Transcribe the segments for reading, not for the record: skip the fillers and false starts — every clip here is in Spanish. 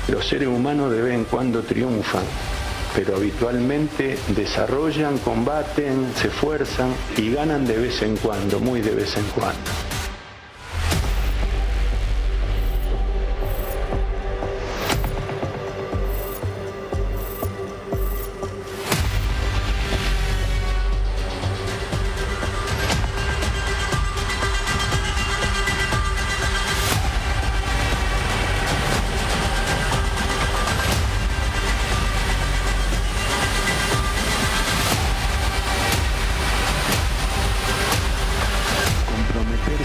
Los seres humanos de vez en cuando triunfan, pero habitualmente desarrollan, combaten, se esfuerzan y ganan de vez en cuando, muy de vez en cuando.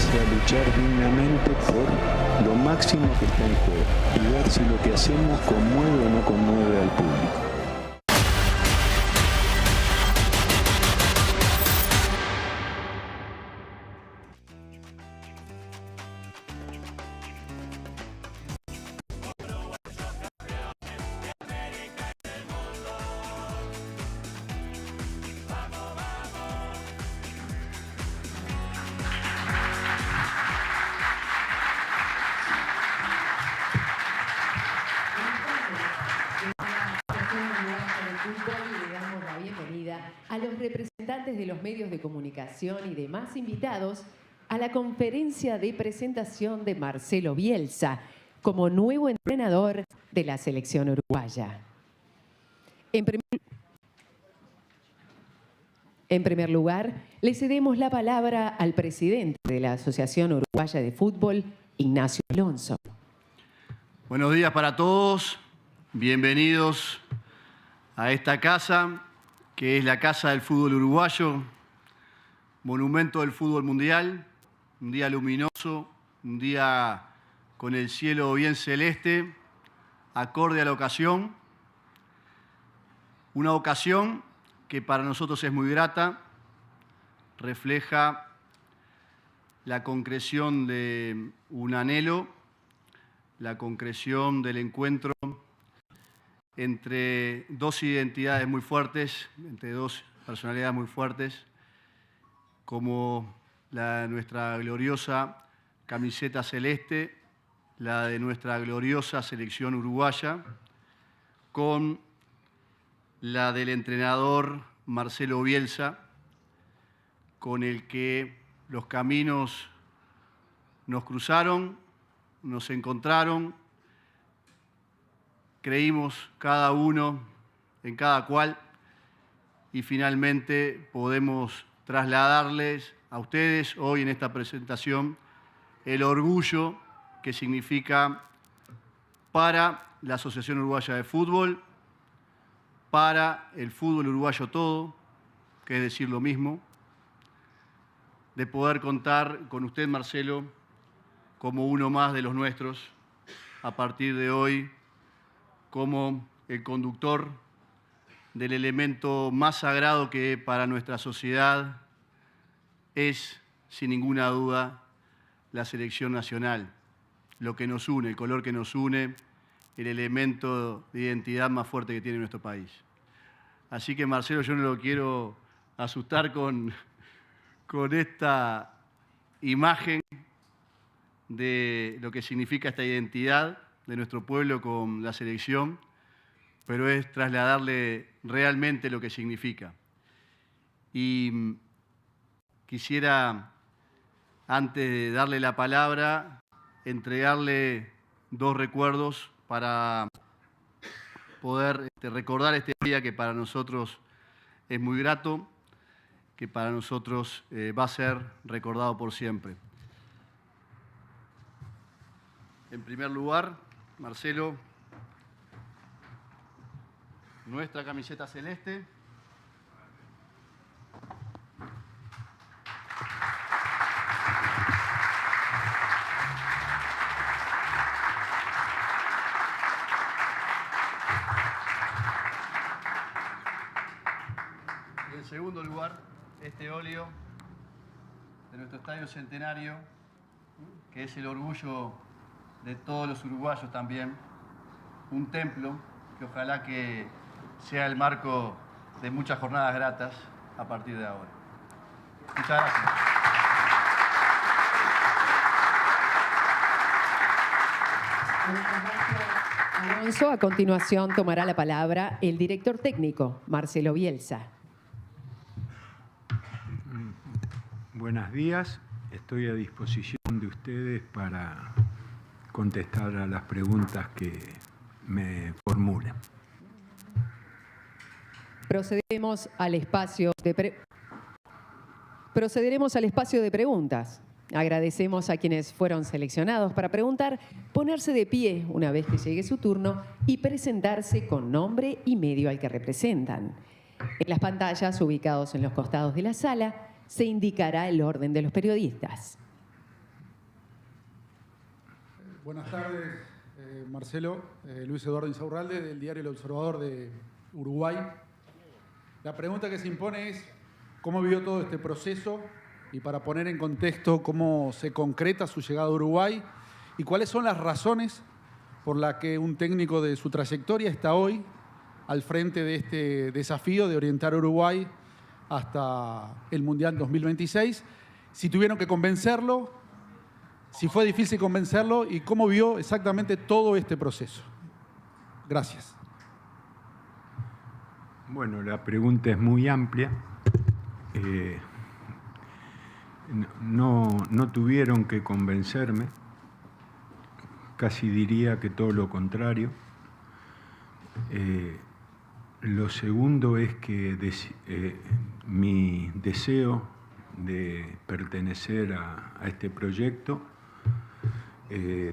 A luchar dignamente por lo máximo que está en juego y ver si lo que hacemos conmueve o no conmueve al público. A los representantes de los medios de comunicación y demás invitados a la conferencia de presentación de Marcelo Bielsa como nuevo entrenador de la selección uruguaya. En primer lugar, le cedemos la palabra al presidente de la Asociación Uruguaya de Fútbol, Ignacio Alonso. Buenos días para todos, bienvenidos a esta casa, que es la Casa del Fútbol Uruguayo, monumento del fútbol mundial, un día luminoso, un día con el cielo bien celeste, acorde a la ocasión, una ocasión que para nosotros es muy grata, refleja la concreción de un anhelo, la concreción del encuentro entre dos identidades muy fuertes, entre dos personalidades muy fuertes, como la de nuestra gloriosa camiseta celeste, la de nuestra gloriosa selección uruguaya, con la del entrenador Marcelo Bielsa, con el que los caminos nos cruzaron, nos encontraron, creímos cada uno en cada cual y finalmente podemos trasladarles a ustedes hoy en esta presentación el orgullo que significa para la Asociación Uruguaya de Fútbol, para el fútbol uruguayo todo, que es decir lo mismo, de poder contar con usted, Marcelo, como uno más de los nuestros, a partir de hoy, como el conductor del elemento más sagrado que para nuestra sociedad es, sin ninguna duda, la selección nacional, lo que nos une, el color que nos une, el elemento de identidad más fuerte que tiene nuestro país. Así que, Marcelo, yo no lo quiero asustar con esta imagen de lo que significa esta identidad de nuestro pueblo con la selección, pero es trasladarle realmente lo que significa. Y quisiera, antes de darle la palabra, entregarle dos recuerdos para poder recordar este día que para nosotros es muy grato, que para nosotros va a ser recordado por siempre. En primer lugar, Marcelo, nuestra camiseta celeste. Y en segundo lugar, este óleo de nuestro Estadio Centenario, que es el orgullo de todos los uruguayos también, un templo que ojalá que sea el marco de muchas jornadas gratas a partir de ahora. Muchas gracias. Muchas gracias. Alonso, a continuación tomará la palabra el director técnico, Marcelo Bielsa. Buenos días, estoy a disposición de ustedes para contestar a las preguntas que me formulen. Procederemos al espacio de preguntas. Agradecemos a quienes fueron seleccionados para preguntar, ponerse de pie una vez que llegue su turno y presentarse con nombre y medio al que representan. En las pantallas ubicados en los costados de la sala se indicará el orden de los periodistas. Buenas tardes, Marcelo. Luis Eduardo Insaurralde, del diario El Observador de Uruguay. La pregunta que se impone es, ¿cómo vivió todo este proceso? Y para poner en contexto cómo se concreta su llegada a Uruguay y cuáles son las razones por las que un técnico de su trayectoria está hoy al frente de este desafío de orientar a Uruguay hasta el Mundial 2026. Si tuvieron que convencerlo, si fue difícil convencerlo y cómo vio exactamente todo este proceso. Gracias. Bueno, la pregunta es muy amplia. No tuvieron que convencerme, casi diría que todo lo contrario. Lo segundo es que mi deseo de pertenecer a este proyecto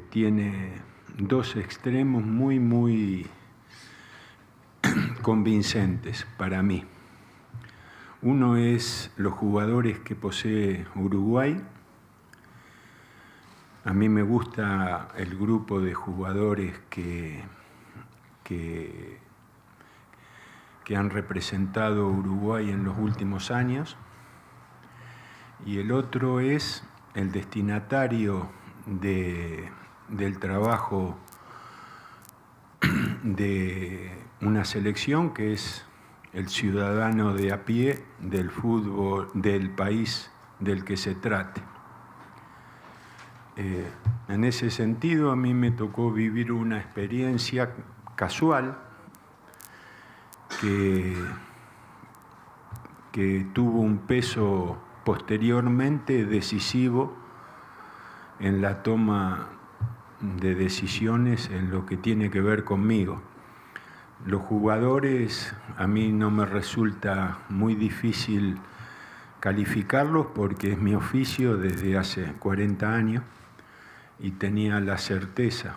tiene dos extremos muy convincentes para mí. Uno es los jugadores que posee Uruguay. A mí me gusta el grupo de jugadores que han representado a Uruguay en los últimos años. Y el otro es el destinatario del trabajo de una selección que es el ciudadano de a pie del fútbol del país del que se trate. En ese sentido, a mí me tocó vivir una experiencia casual que tuvo un peso posteriormente decisivo en la toma de decisiones en lo que tiene que ver conmigo. Los jugadores, a mí no me resulta muy difícil calificarlos porque es mi oficio desde hace 40 años y tenía la certeza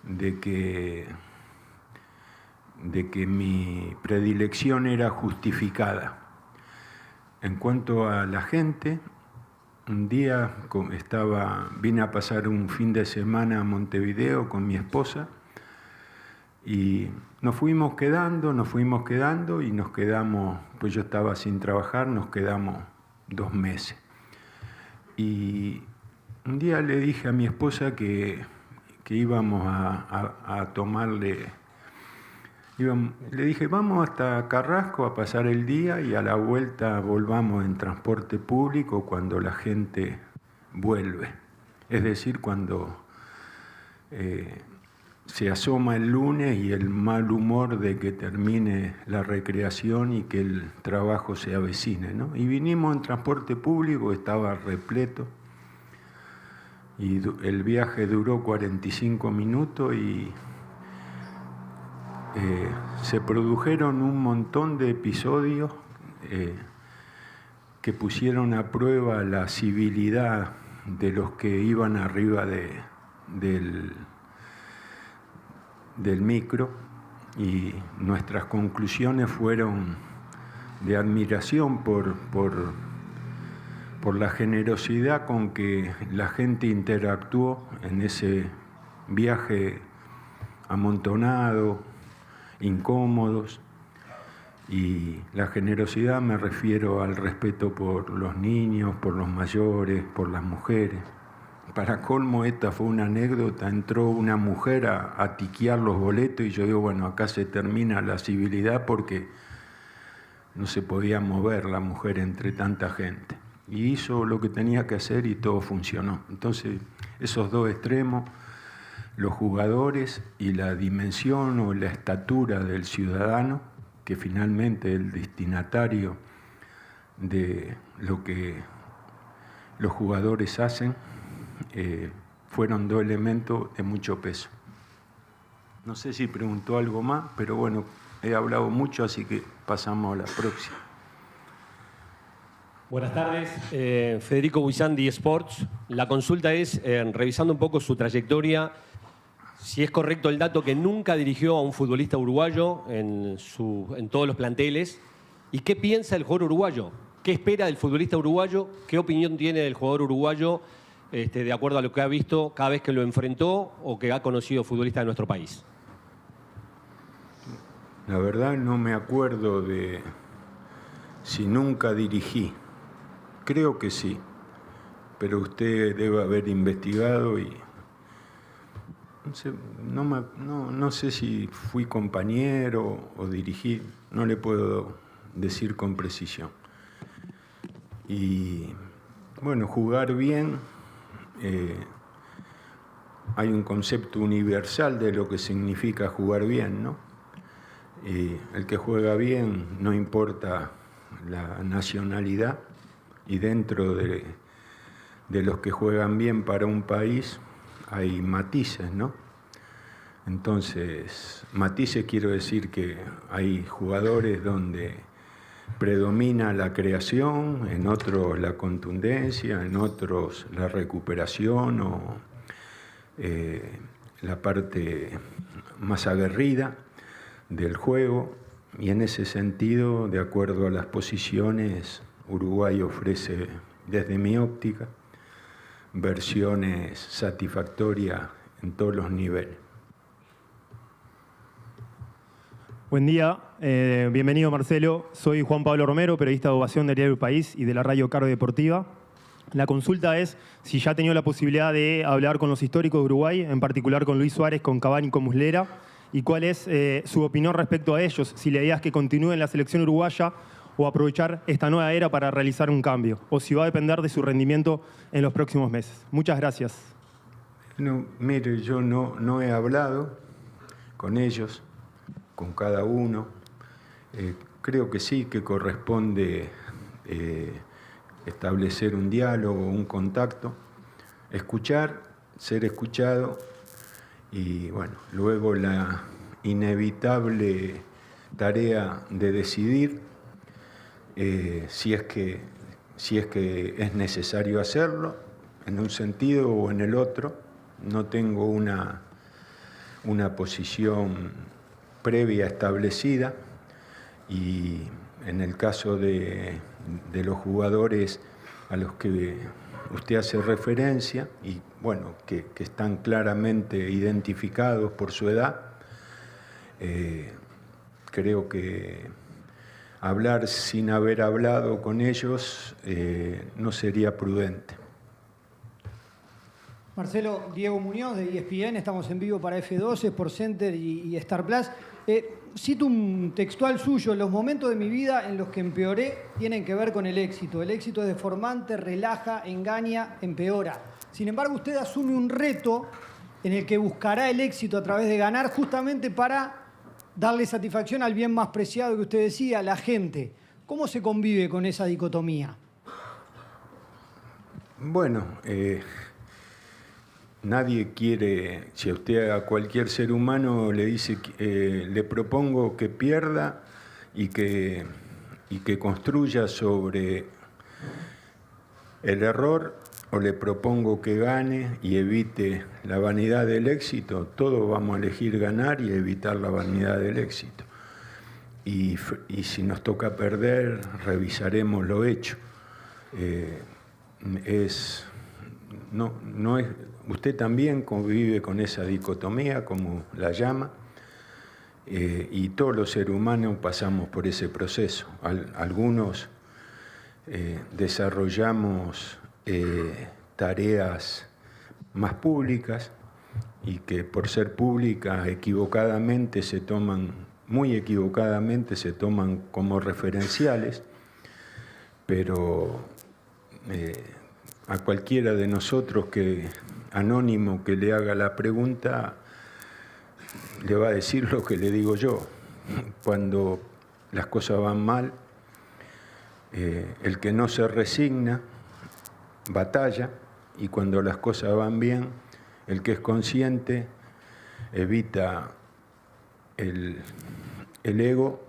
de que mi predilección era justificada. En cuanto a la gente, un día vine a pasar un fin de semana a Montevideo con mi esposa y nos fuimos quedando y nos quedamos, pues yo estaba sin trabajar, nos quedamos 2 meses. Y un día le dije a mi esposa que íbamos a tomarle, le dije, vamos hasta Carrasco a pasar el día y a la vuelta volvamos en transporte público cuando la gente vuelve. Es decir, cuando se asoma el lunes y el mal humor de que termine la recreación y que el trabajo se avecine, ¿no? Y vinimos en transporte público, estaba repleto, y el viaje duró 45 minutos y se produjeron un montón de episodios que pusieron a prueba la civilidad de los que iban arriba del micro, y nuestras conclusiones fueron de admiración por la generosidad con que la gente interactuó en ese viaje amontonado, incómodos, y la generosidad me refiero al respeto por los niños, por los mayores, por las mujeres. Para colmo, esta fue una anécdota, entró una mujer a tiquear los boletos y yo digo, bueno, acá se termina la civilidad porque no se podía mover la mujer entre tanta gente. Y hizo lo que tenía que hacer y todo funcionó. Entonces, esos dos extremos, los jugadores y la dimensión o la estatura del ciudadano, que finalmente es el destinatario de lo que los jugadores hacen, fueron dos elementos de mucho peso. No sé si preguntó algo más, pero bueno, he hablado mucho, así que pasamos a la próxima. Buenas tardes, Federico Buizandi, Sports. La consulta es, revisando un poco su trayectoria, si es correcto el dato que nunca dirigió a un futbolista uruguayo en todos los planteles, y qué piensa el jugador uruguayo, qué espera del futbolista uruguayo, qué opinión tiene del jugador uruguayo de acuerdo a lo que ha visto cada vez que lo enfrentó o que ha conocido futbolistas de nuestro país. La verdad no me acuerdo de si nunca dirigí. Creo que sí, pero usted debe haber investigado y no sé si fui compañero o dirigí, no le puedo decir con precisión. Y bueno, jugar bien, hay un concepto universal de lo que significa jugar bien, ¿no? Y el que juega bien no importa la nacionalidad, y dentro de los que juegan bien para un país hay matices, ¿no? Entonces, matices quiero decir que hay jugadores donde predomina la creación, en otros la contundencia, en otros la recuperación o la parte más aguerrida del juego, y en ese sentido, de acuerdo a las posiciones, Uruguay ofrece, desde mi óptica, versiones satisfactorias en todos los niveles. Buen día, bienvenido Marcelo. Soy Juan Pablo Romero, periodista de Ovación del Diario El País y de la radio Carve Deportiva. La consulta es si ya ha tenido la posibilidad de hablar con los históricos de Uruguay, en particular con Luis Suárez, con Cavani y con Muslera, y cuál es su opinión respecto a ellos, si la idea es que continúe en la selección uruguaya o aprovechar esta nueva era para realizar un cambio, o si va a depender de su rendimiento en los próximos meses. Muchas gracias. No, mire, yo no he hablado con ellos, con cada uno. Creo que sí, que corresponde establecer un diálogo, un contacto, escuchar, ser escuchado y, bueno, luego la inevitable tarea de decidir si es que es necesario hacerlo, en un sentido o en el otro. No tengo una posición previa establecida, y en el caso de los jugadores a los que usted hace referencia, y bueno, que están claramente identificados por su edad, creo que hablar sin haber hablado con ellos no sería prudente. Marcelo, Diego Muñoz de ESPN, estamos en vivo para F12, Sport Center y Star Plus. Cito un textual suyo: los momentos de mi vida en los que empeoré tienen que ver con el éxito. El éxito es deformante, relaja, engaña, empeora. Sin embargo, usted asume un reto en el que buscará el éxito a través de ganar, justamente para darle satisfacción al bien más preciado que usted decía, la gente. ¿Cómo se convive con esa dicotomía? Bueno, nadie quiere, si a usted a cualquier ser humano le dice, le propongo que pierda y que construya sobre el error, o le propongo que gane y evite la vanidad del éxito, todos vamos a elegir ganar y evitar la vanidad del éxito. Y si nos toca perder, revisaremos lo hecho. Usted también convive con esa dicotomía, como la llama, y todos los seres humanos pasamos por ese proceso. Algunos desarrollamos tareas más públicas y que por ser públicas muy equivocadamente se toman como referenciales, pero a cualquiera de nosotros que anónimo que le haga la pregunta le va a decir lo que le digo yo. Cuando las cosas van mal, el que no se resigna batalla, y cuando las cosas van bien, el que es consciente evita el ego,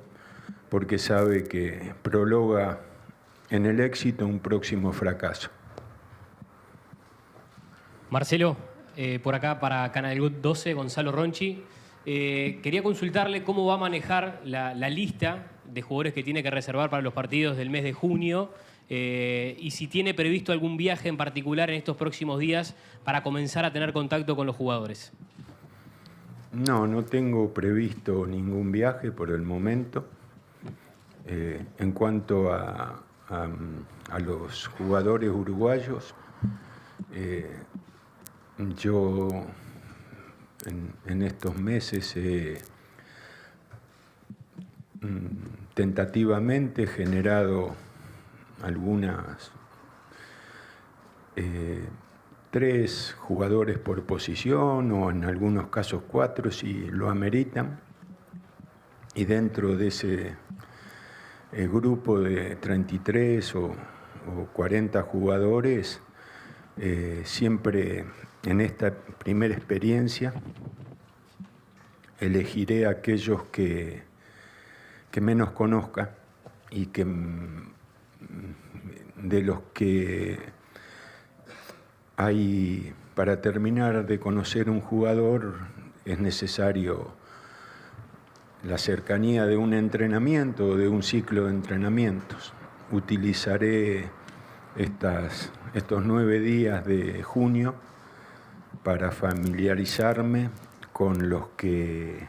porque sabe que prologa en el éxito un próximo fracaso. Marcelo, por acá para Canal 12, Gonzalo Ronchi. Quería consultarle cómo va a manejar la lista de jugadores que tiene que reservar para los partidos del mes de junio y si tiene previsto algún viaje en particular en estos próximos días para comenzar a tener contacto con los jugadores. No, no tengo previsto ningún viaje por el momento. En cuanto a los jugadores uruguayos, yo en estos meses he tentativamente generado algunas 3 jugadores por posición, o en algunos casos 4 si lo ameritan, y dentro de ese grupo de 33 o 40 jugadores, siempre en esta primera experiencia elegiré aquellos que menos conozca y que de los que hay, para terminar de conocer un jugador es necesario la cercanía de un entrenamiento o de un ciclo de entrenamientos. Utilizaré estos 9 días de junio para familiarizarme con los que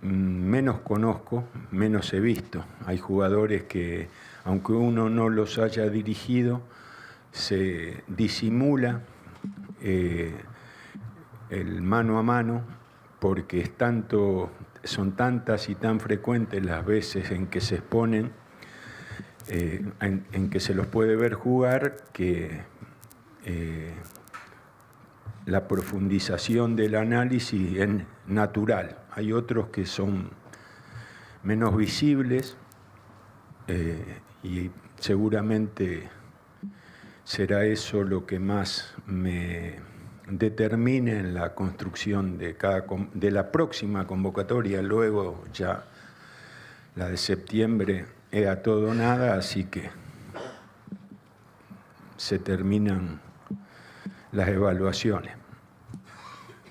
menos conozco, menos he visto. Hay jugadores que, aunque uno no los haya dirigido, se disimula el mano a mano, porque son tantas y tan frecuentes las veces en que se exponen, en que se los puede ver jugar, que la profundización del análisis es natural. Hay otros que son menos visibles y seguramente será eso lo que más me determine en la construcción de la próxima convocatoria. Luego ya la de septiembre es a todo o nada, así que se terminan las evaluaciones.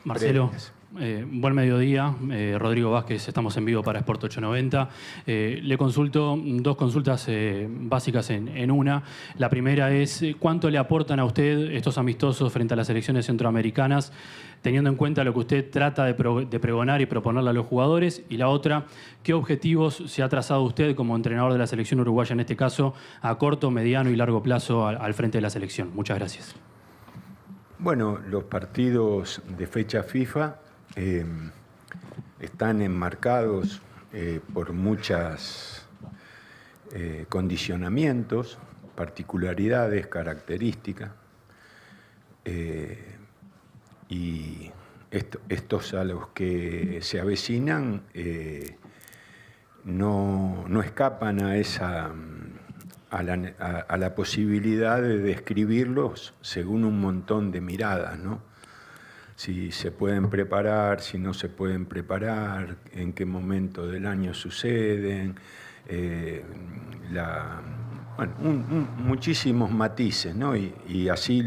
Marcelo, buen mediodía. Rodrigo Vázquez, estamos en vivo para Sport 890. Le consulto 2 consultas básicas en una. La primera es, ¿cuánto le aportan a usted estos amistosos frente a las selecciones centroamericanas, teniendo en cuenta lo que usted trata de pregonar y proponerle a los jugadores? Y la otra, ¿qué objetivos se ha trazado usted como entrenador de la selección uruguaya, en este caso, a corto, mediano y largo plazo al frente de la selección? Muchas gracias. Bueno, los partidos de fecha FIFA están enmarcados por muchos condicionamientos, particularidades, características, y estos a los que se avecinan no escapan a la posibilidad de describirlos según un montón de miradas, ¿no? Si se pueden preparar, si no se pueden preparar, en qué momento del año suceden, muchísimos matices, ¿no? Y así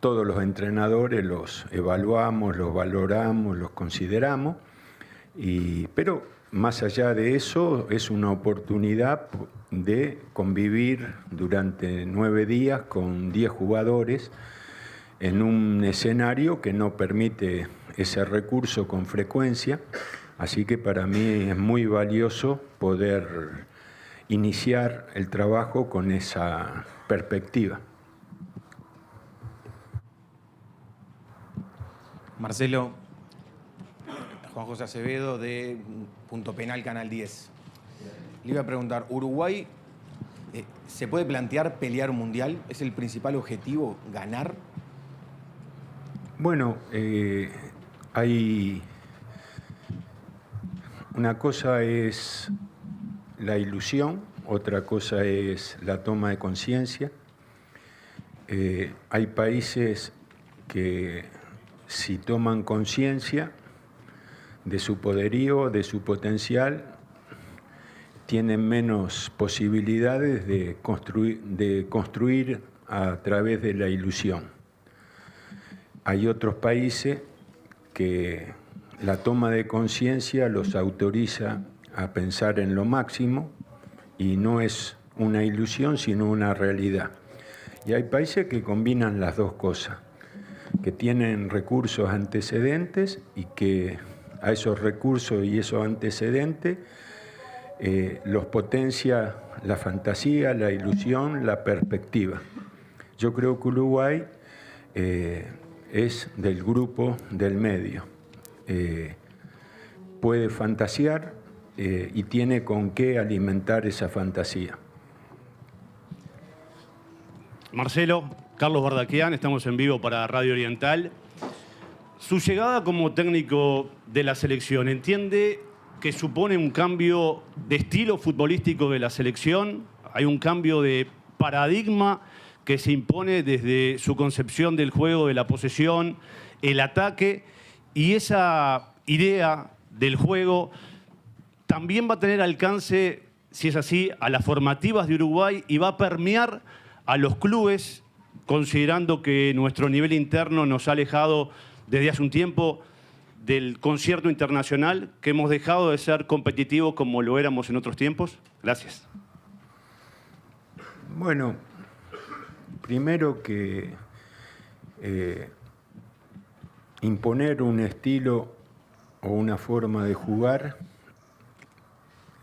todos los entrenadores los evaluamos, los valoramos, los consideramos, pero más allá de eso es una oportunidad de convivir durante 9 días con 10 jugadores en un escenario que no permite ese recurso con frecuencia, así que para mí es muy valioso poder iniciar el trabajo con esa perspectiva. Marcelo, Juan José Acevedo de Punto Penal, Canal 10. Le iba a preguntar, Uruguay ¿Se puede plantear pelear un mundial? ¿Es el principal objetivo ganar? Bueno, hay una cosa es la ilusión, otra cosa es la toma de conciencia. Hay países que si toman conciencia de su poderío, de su potencial, tienen menos posibilidades de construir a través de la ilusión. Hay otros países que la toma de conciencia los autoriza a pensar en lo máximo y no es una ilusión, sino una realidad. Y hay países que combinan las dos cosas, que tienen recursos antecedentes y que a esos recursos y esos antecedentes los potencia la fantasía, la ilusión, la perspectiva. Yo creo que Uruguay es del grupo del medio. Puede fantasear y tiene con qué alimentar esa fantasía. Marcelo, Carlos Bardaquian, estamos en vivo para Radio Oriental. Su llegada como técnico de la selección, ¿entiende que supone un cambio de estilo futbolístico de la selección? Hay un cambio de paradigma que se impone desde su concepción del juego, de la posesión, el ataque, y esa idea del juego también va a tener alcance, si es así, a las formativas de Uruguay y va a permear a los clubes, considerando que nuestro nivel interno nos ha alejado desde hace un tiempo del concierto internacional, que hemos dejado de ser competitivos como lo éramos en otros tiempos? Gracias. Bueno, primero que imponer un estilo o una forma de jugar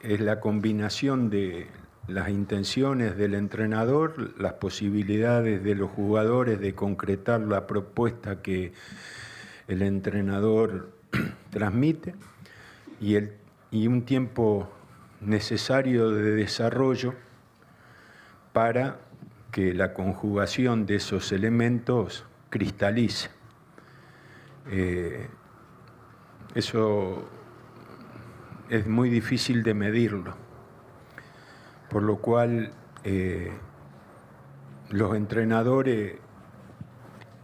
es la combinación de las intenciones del entrenador, las posibilidades de los jugadores de concretar la propuesta que el entrenador transmite y un tiempo necesario de desarrollo para que la conjugación de esos elementos cristalice. Eso es muy difícil de medirlo, por lo cual los entrenadores,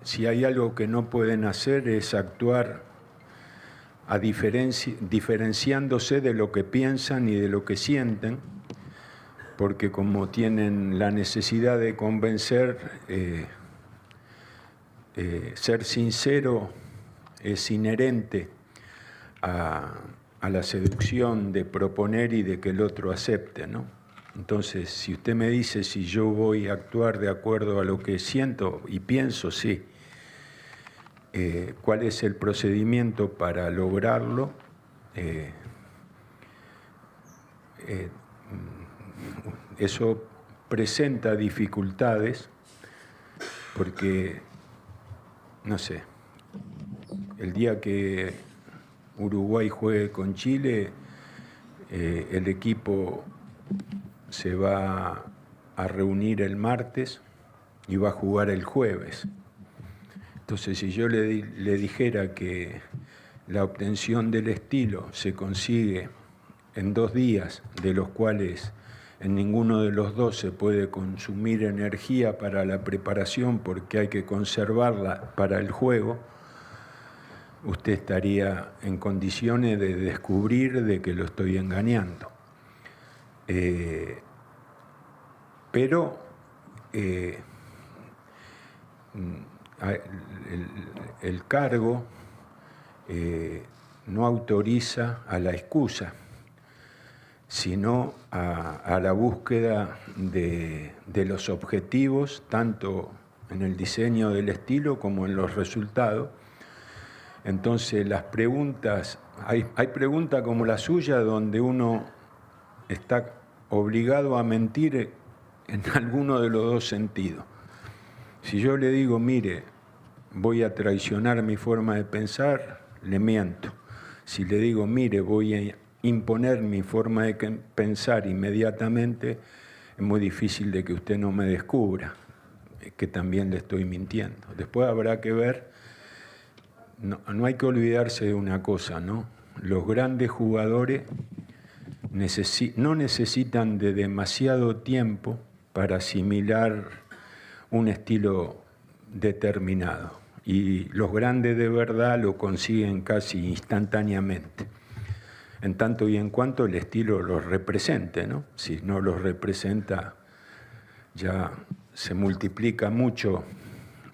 si hay algo que no pueden hacer es actuar diferenciándose de lo que piensan y de lo que sienten, porque como tienen la necesidad de convencer, ser sincero es inherente a la seducción de proponer y de que el otro acepte, ¿no? Entonces, si usted me dice si yo voy a actuar de acuerdo a lo que siento y pienso, sí. ¿Cuál es el procedimiento para lograrlo? Eso presenta dificultades porque, no sé, el día que Uruguay juegue con Chile, el equipo se va a reunir el martes y va a jugar el jueves. Entonces, si yo le dijera que la obtención del estilo se consigue en 2 días, de los cuales en ninguno de los 2 se puede consumir energía para la preparación porque hay que conservarla para el juego, usted estaría en condiciones de descubrir de que lo estoy engañando. Pero el cargo no autoriza a la excusa, sino a la búsqueda de los objetivos, tanto en el diseño del estilo como en los resultados. Entonces, las preguntas, hay preguntas como la suya donde uno está obligado a mentir en alguno de los 2 sentidos. Si yo le digo, mire, voy a traicionar mi forma de pensar, le miento. Si le digo, mire, voy a imponer mi forma de pensar inmediatamente, es muy difícil de que usted no me descubra que también le estoy mintiendo. Después habrá que ver, no hay que olvidarse de una cosa, ¿no? Los grandes jugadores no necesitan de demasiado tiempo para asimilar un estilo determinado. Y los grandes de verdad lo consiguen casi instantáneamente, en tanto y en cuanto el estilo los represente, ¿no? Si no los representa, ya se multiplica mucho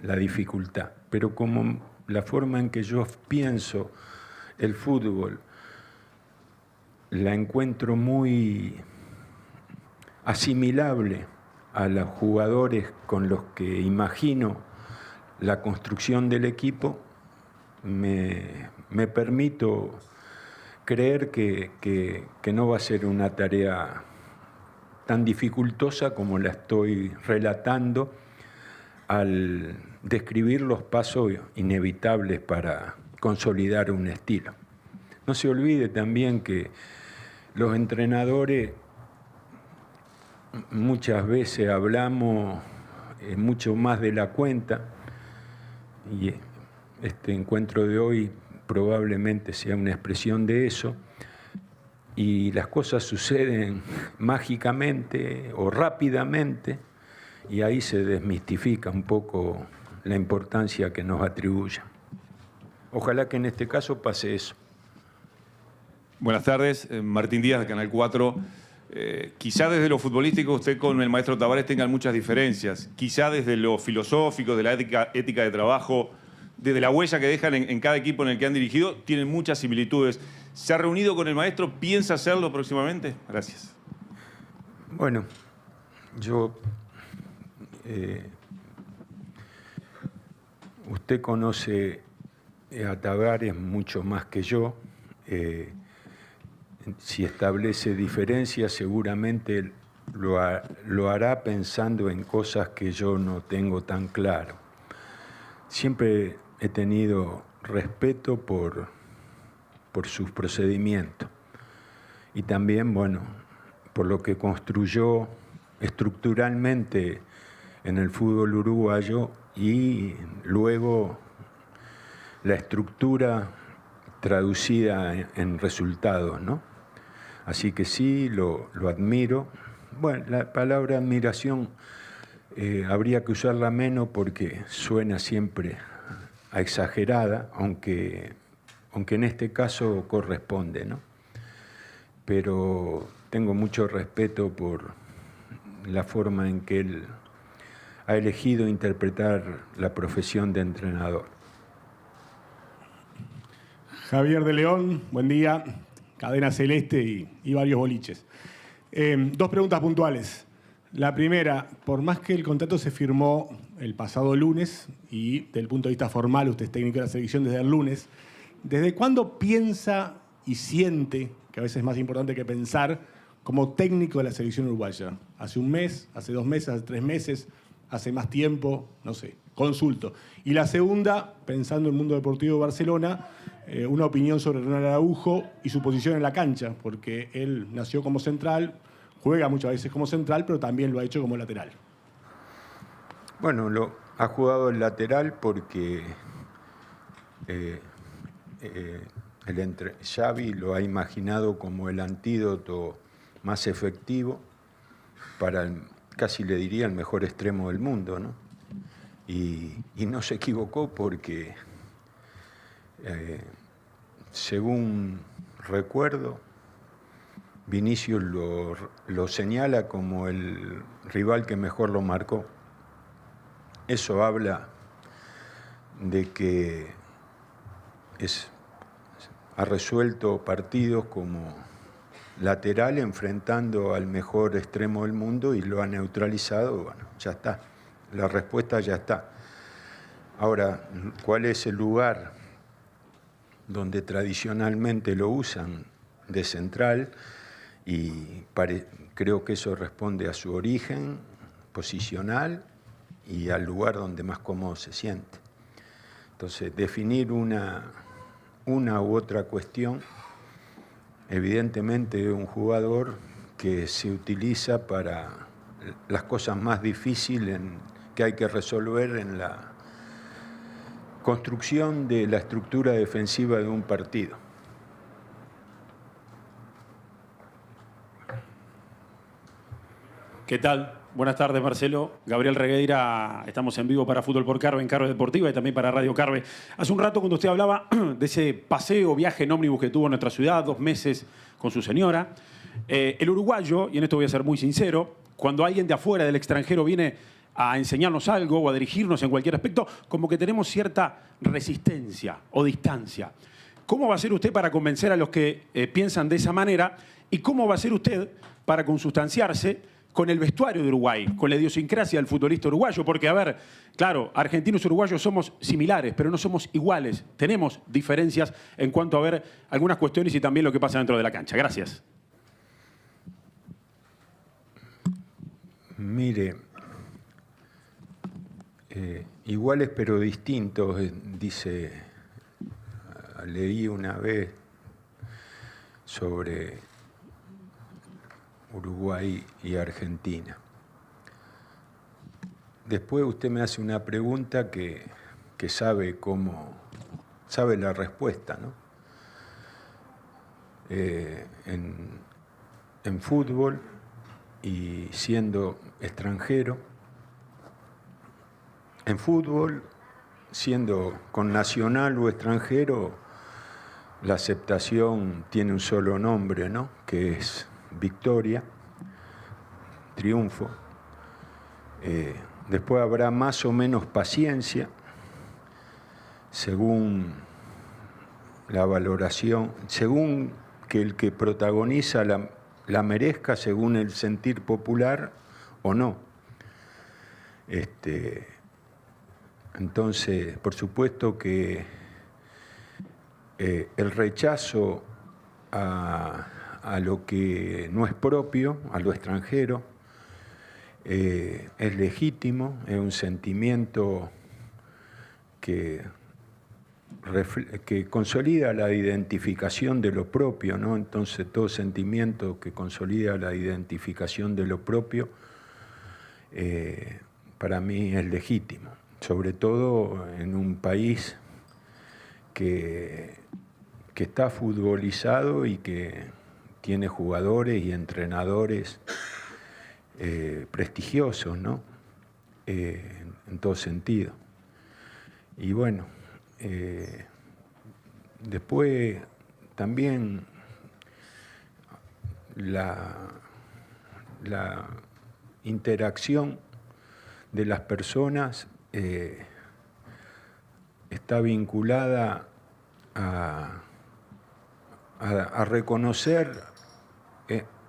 la dificultad. Pero como la forma en que yo pienso el fútbol la encuentro muy asimilable a los jugadores con los que imagino la construcción del equipo, me permito creer que no va a ser una tarea tan dificultosa como la estoy relatando al describir los pasos inevitables para consolidar un estilo. No se olvide también que los entrenadores muchas veces hablamos mucho más de la cuenta, y este encuentro de hoy probablemente sea una expresión de eso, y las cosas suceden mágicamente o rápidamente, y ahí se desmistifica un poco la importancia que nos atribuyen. Ojalá que en este caso pase eso. Buenas tardes, Martín Díaz de Canal 4. Quizá desde lo futbolístico usted con el maestro Tavares tengan muchas diferencias. Quizá desde lo filosófico, de la ética de trabajo, desde la huella que dejan en cada equipo en el que han dirigido, tienen muchas similitudes. ¿Se ha reunido con el maestro? ¿Piensa hacerlo próximamente? Gracias. Bueno, yo... usted conoce a Tavares mucho más que yo. Si establece diferencias, seguramente lo hará pensando en cosas que yo no tengo tan claro. Siempre he tenido respeto por sus procedimientos y también, bueno, por lo que construyó estructuralmente en el fútbol uruguayo y luego la estructura traducida en resultados, ¿no? Así que sí, lo admiro. Bueno, la palabra admiración habría que usarla menos porque suena siempre a exagerada, aunque en este caso corresponde, ¿no? Pero tengo mucho respeto por la forma en que él ha elegido interpretar la profesión de entrenador. Javier de León, buen día. Cadena Celeste y varios boliches. Dos preguntas puntuales. La primera, por más que el contrato se firmó el pasado lunes y desde el punto de vista formal usted es técnico de la selección desde el lunes, ¿desde cuándo piensa y siente, que a veces es más importante que pensar, como técnico de la selección uruguaya? ¿Hace un mes, hace 2 meses, hace 3 meses, hace más tiempo? No sé, consulto. Y la segunda, pensando en el mundo deportivo de Barcelona, una opinión sobre Ronald Araujo y su posición en la cancha, porque él nació como central, juega muchas veces como central, pero también lo ha hecho como lateral. Bueno, ha jugado el lateral porque Xavi lo ha imaginado como el antídoto más efectivo para, casi le diría, el mejor extremo del mundo, ¿no? Y no se equivocó porque, según recuerdo, Vinicius lo señala como el rival que mejor lo marcó. Eso habla de que ha resuelto partidos como lateral enfrentando al mejor extremo del mundo y lo ha neutralizado. Bueno, ya está. La respuesta ya está. Ahora, ¿cuál es el lugar donde tradicionalmente lo usan? De central, y creo que eso responde a su origen posicional y al lugar donde más cómodo se siente. Entonces, definir una u otra cuestión, evidentemente un jugador que se utiliza para las cosas más difíciles que hay que resolver en la construcción de la estructura defensiva de un partido. ¿Qué tal? Buenas tardes, Marcelo. Gabriel Regueira, estamos en vivo para Fútbol por Carve, en Carve Deportiva y también para Radio Carve. Hace un rato cuando usted hablaba de ese paseo, viaje en ómnibus que tuvo en nuestra ciudad, 2 meses con su señora, el uruguayo, y en esto voy a ser muy sincero, cuando alguien de afuera, del extranjero, viene a enseñarnos algo o a dirigirnos en cualquier aspecto, como que tenemos cierta resistencia o distancia. ¿Cómo va a ser usted para convencer a los que piensan de esa manera? ¿Y cómo va a ser usted para consustanciarse con el vestuario de Uruguay, con la idiosincrasia del futbolista uruguayo? Porque, a ver, claro, argentinos y uruguayos somos similares, pero no somos iguales. Tenemos diferencias en cuanto a ver algunas cuestiones y también lo que pasa dentro de la cancha. Gracias. Mire, iguales pero distintos, dice, leí una vez sobre Uruguay y Argentina. Después usted me hace una pregunta que sabe la respuesta, ¿no? En fútbol y siendo extranjero, en fútbol, siendo con nacional o extranjero, la aceptación tiene un solo nombre, ¿no? Que es victoria, triunfo. Después habrá más o menos paciencia, según la valoración, según que el que protagoniza la merezca, según el sentir popular o no. Entonces, por supuesto que el rechazo a lo que no es propio, a lo extranjero, es legítimo, es un sentimiento que consolida la identificación de lo propio, ¿no? Entonces, todo sentimiento que consolida la identificación de lo propio, para mí es legítimo, sobre todo en un país que está futbolizado y que tiene jugadores y entrenadores prestigiosos, ¿no? En todo sentido. Y bueno, después también la interacción de las personas está vinculada a reconocer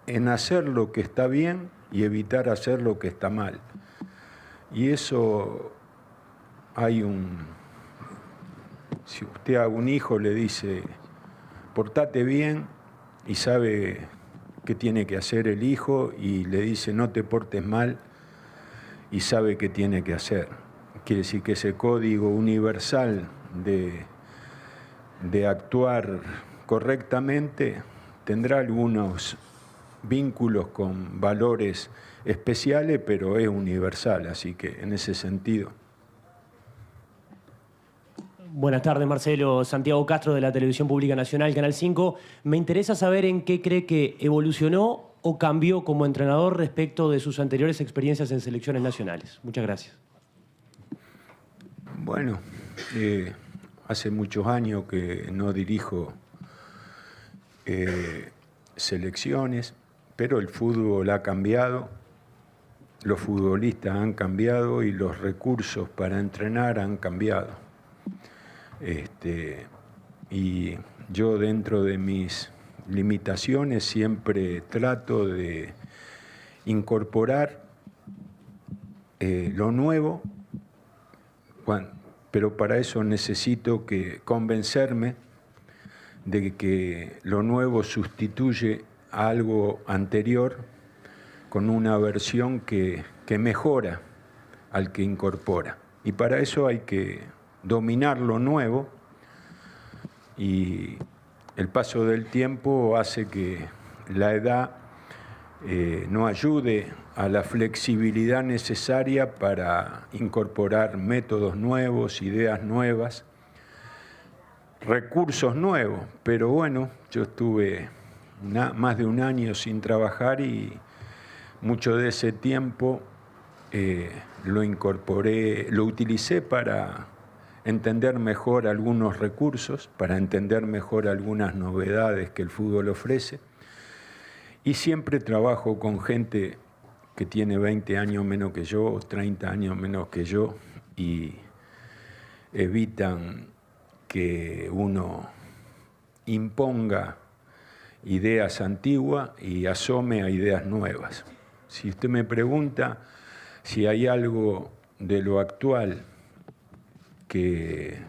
en hacer lo que está bien y evitar hacer lo que está mal. Y eso si usted a un hijo le dice, portate bien, y sabe qué tiene que hacer el hijo, y le dice, no te portes mal, y sabe qué tiene que hacer. Quiere decir que ese código universal de actuar correctamente tendrá algunos vínculos con valores especiales, pero es universal, así que en ese sentido. Buenas tardes, Marcelo. Santiago Castro, de la Televisión Pública Nacional, Canal 5. Me interesa saber en qué cree que evolucionó o cambió como entrenador respecto de sus anteriores experiencias en selecciones nacionales. Muchas gracias. Bueno, hace muchos años que no dirijo selecciones, pero el fútbol ha cambiado, los futbolistas han cambiado y los recursos para entrenar han cambiado. Y yo, dentro de mis limitaciones, siempre trato de incorporar lo nuevo, pero para eso necesito convencerme de que lo nuevo sustituye a algo anterior con una versión que mejora al que incorpora. Y para eso hay que dominar lo nuevo, y el paso del tiempo hace que la edad no ayude a la flexibilidad necesaria para incorporar métodos nuevos, ideas nuevas, recursos nuevos. Pero bueno, yo estuve más de un año sin trabajar y mucho de ese tiempo lo incorporé, lo utilicé para entender mejor algunos recursos, para entender mejor algunas novedades que el fútbol ofrece. Y siempre trabajo con gente que tiene 20 años menos que yo, o 30 años menos que yo, y evitan que uno imponga ideas antiguas y asome a ideas nuevas. Si usted me pregunta si hay algo de lo actual que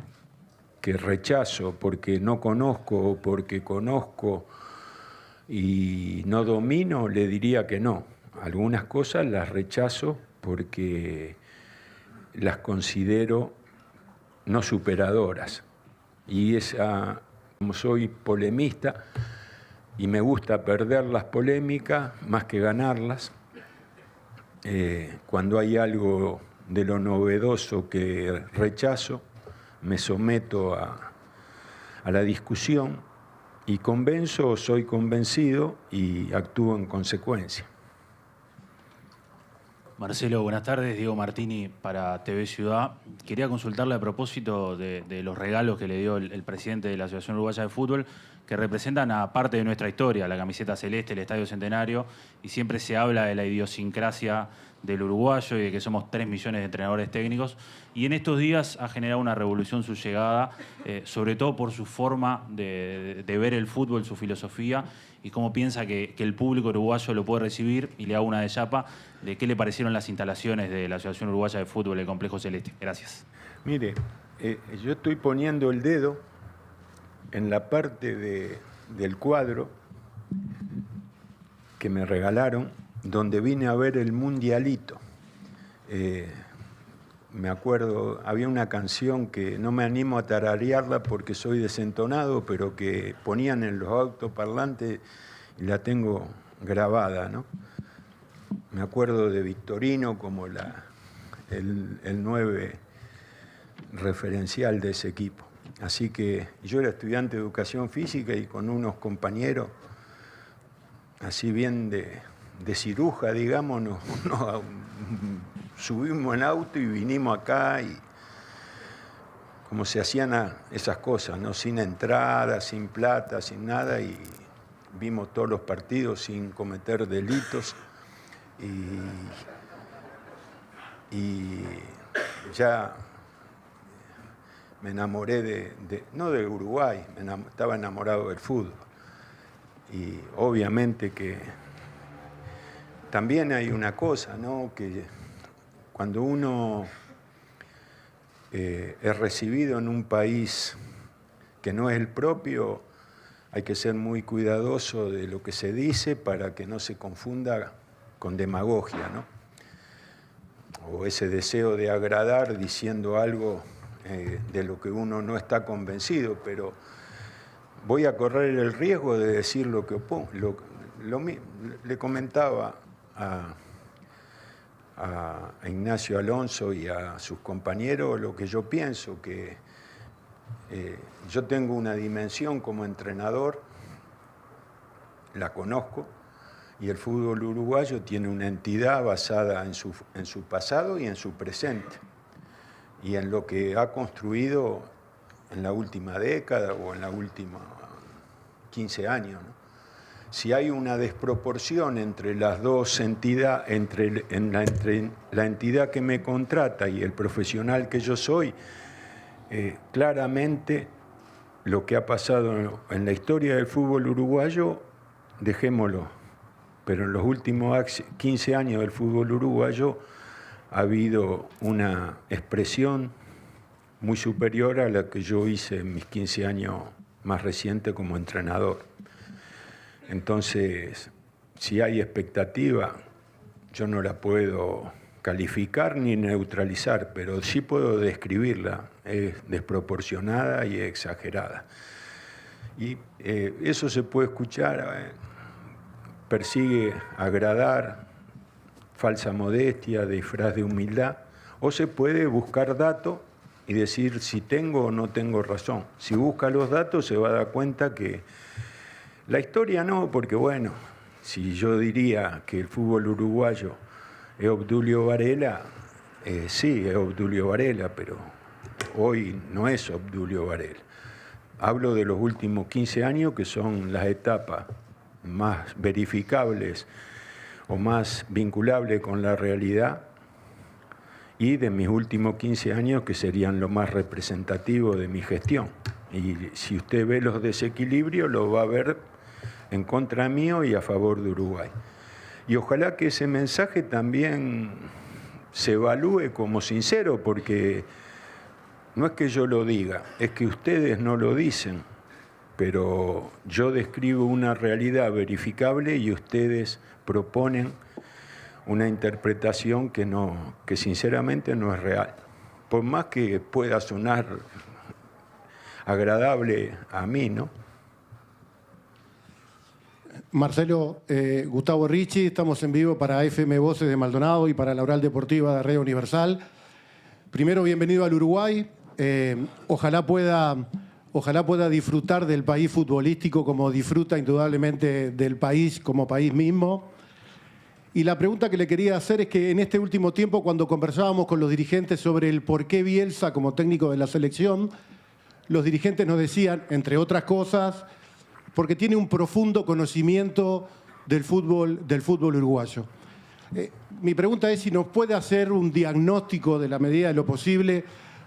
rechazo porque no conozco o porque conozco y no domino, le diría que no. Algunas cosas las rechazo porque las considero no superadoras. Y como soy polemista y me gusta perder las polémicas más que ganarlas, cuando hay algo de lo novedoso que rechazo, me someto a la discusión y convenzo o soy convencido y actúo en consecuencia. Marcelo, buenas tardes. Diego Martini para TV Ciudad. Quería consultarle a propósito de los regalos que le dio el presidente de la Asociación Uruguaya de Fútbol, que representan a parte de nuestra historia, la camiseta celeste, el Estadio Centenario, y siempre se habla de la idiosincrasia del uruguayo y de que somos 3 millones de entrenadores técnicos. Y en estos días ha generado una revolución su llegada, sobre todo por su forma de ver el fútbol, su filosofía, y cómo piensa que el público uruguayo lo puede recibir. Y le hago una de chapa de qué le parecieron las instalaciones de la Asociación Uruguaya de Fútbol, el Complejo Celeste. Gracias. Mire, yo estoy poniendo el dedo en la parte del cuadro que me regalaron, donde vine a ver el Mundialito. Me acuerdo, había una canción que no me animo a tararearla porque soy desentonado, pero que ponían en los autoparlantes y la tengo grabada, ¿no? Me acuerdo de Victorino como el 9 referencial de ese equipo. Así que yo era estudiante de educación física y con unos compañeros, así bien de ciruja, digamos, nos subimos en auto y vinimos acá, y como se hacían esas cosas, ¿no? Sin entrada, sin plata, sin nada, y vimos todos los partidos sin cometer delitos, y ya me enamoré no de Uruguay, estaba enamorado del fútbol. Y obviamente que también hay una cosa, ¿no? Que cuando uno es recibido en un país que no es el propio, hay que ser muy cuidadoso de lo que se dice para que no se confunda con demagogia, ¿no? O ese deseo de agradar diciendo algo de lo que uno no está convencido, pero voy a correr el riesgo de decir lo que opongo. Le comentaba a Ignacio Alonso y a sus compañeros lo que yo pienso, que yo tengo una dimensión como entrenador, la conozco, y el fútbol uruguayo tiene una entidad basada en su pasado y en su presente, y en lo que ha construido en la última década o en la última 15 años, ¿no? Si hay una desproporción entre las dos entidades, entre la entidad que me contrata y el profesional que yo soy, claramente lo que ha pasado en la historia del fútbol uruguayo, dejémoslo, pero en los últimos 15 años del fútbol uruguayo ha habido una expresión muy superior a la que yo hice en mis 15 años más recientes como entrenador. Entonces, si hay expectativa, yo no la puedo calificar ni neutralizar, pero sí puedo describirla. Es desproporcionada y exagerada. Y eso se puede escuchar persigue agradar, falsa modestia, disfraz de humildad, o se puede buscar datos y decir si tengo o no tengo razón. Si busca los datos se va a dar cuenta que la historia no, porque bueno, si yo diría que el fútbol uruguayo es Obdulio Varela, sí, es Obdulio Varela, pero hoy no es Obdulio Varela. Hablo de los últimos 15 años, que son las etapas más verificables o más vinculables con la realidad, y de mis últimos 15 años, que serían lo más representativo de mi gestión. Y si usted ve los desequilibrios, lo va a ver en contra mío y a favor de Uruguay. Y ojalá que ese mensaje también se evalúe como sincero, porque no es que yo lo diga, es que ustedes no lo dicen, pero yo describo una realidad verificable y ustedes proponen una interpretación que sinceramente no es real. Por más que pueda sonar agradable a mí, ¿no? Marcelo, Gustavo Ricci, estamos en vivo para FM Voces de Maldonado y para la Oral Deportiva de Radio Universal. Primero, bienvenido al Uruguay. Ojalá pueda disfrutar del país futbolístico como disfruta indudablemente del país como país mismo. Y la pregunta que le quería hacer es que en este último tiempo, cuando conversábamos con los dirigentes sobre el por qué Bielsa como técnico de la selección, los dirigentes nos decían, entre otras cosas, porque tiene un profundo conocimiento del fútbol uruguayo. Mi pregunta es si nos puede hacer un diagnóstico de la medida de lo posible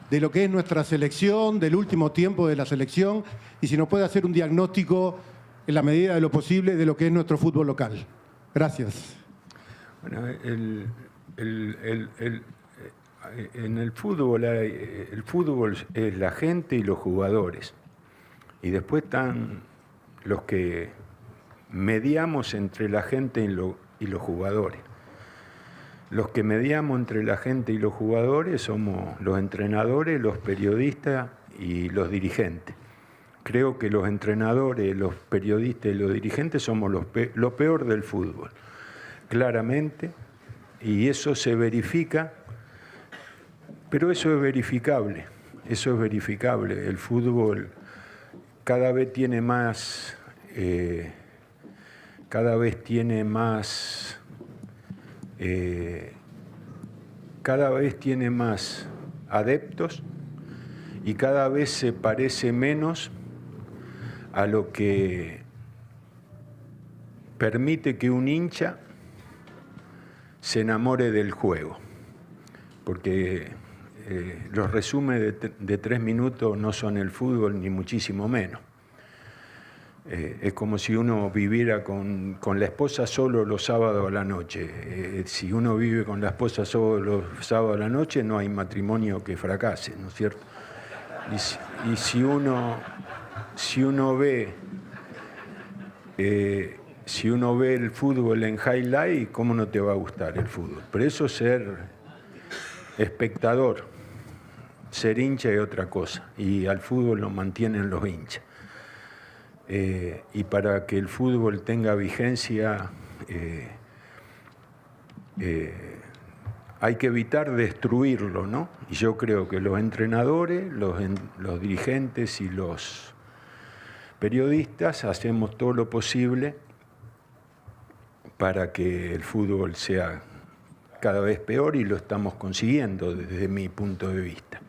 de lo que es nuestra selección, del último tiempo de la selección, y si nos puede hacer un diagnóstico en la medida de lo posible de lo que es nuestro fútbol local. Gracias. Bueno, en el fútbol es la gente y los jugadores. Y después están los que mediamos entre la gente y los jugadores. Los que mediamos entre la gente y los jugadores somos los entrenadores, los periodistas y los dirigentes. Creo que los entrenadores, los periodistas y los dirigentes somos lo peor del fútbol, claramente, y eso se verifica, pero eso es verificable, El fútbol cada vez tiene más adeptos y cada vez se parece menos a lo que permite que un hincha se enamore del juego, porque los resúmenes de 3 minutos no son el fútbol, ni muchísimo menos. Es como si uno viviera con la esposa solo los sábados a la noche. Si uno vive con la esposa solo los sábados a la noche, no hay matrimonio que fracase, ¿no es cierto? Y si uno ve el fútbol en highlight, ¿cómo no te va a gustar el fútbol? Pero eso es ser espectador, ser hincha es otra cosa, y al fútbol lo mantienen los hinchas. Y para que el fútbol tenga vigencia, hay que evitar destruirlo, ¿no? Y yo creo que los entrenadores, los dirigentes y los periodistas hacemos todo lo posible para que el fútbol sea cada vez peor, y lo estamos consiguiendo desde mi punto de vista.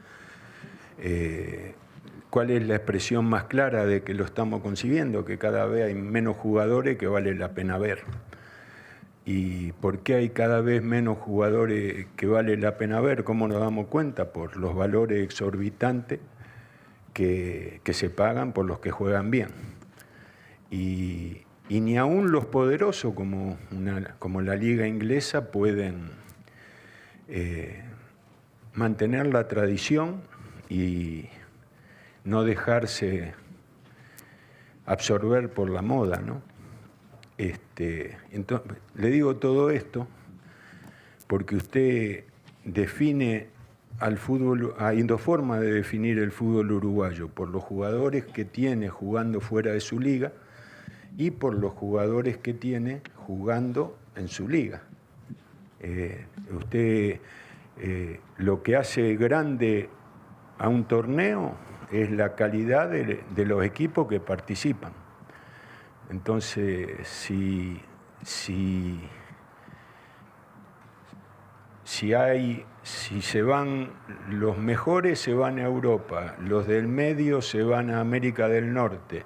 ¿Cuál es la expresión más clara de que lo estamos consiguiendo? Que cada vez hay menos jugadores que vale la pena ver. ¿Y por qué hay cada vez menos jugadores que vale la pena ver? ¿Cómo nos damos cuenta? Por los valores exorbitantes que se pagan por los que juegan bien. Y ni aún los poderosos, como la liga inglesa, pueden mantener la tradición y no dejarse absorber por la moda, ¿no? Entonces, le digo todo esto porque usted define al fútbol, hay dos formas de definir el fútbol uruguayo: por los jugadores que tiene jugando fuera de su liga y por los jugadores que tiene jugando en su liga. Lo que hace grande a un torneo es la calidad de los equipos que participan. Entonces, si se van los mejores, se van a Europa, los del medio se van a América del Norte,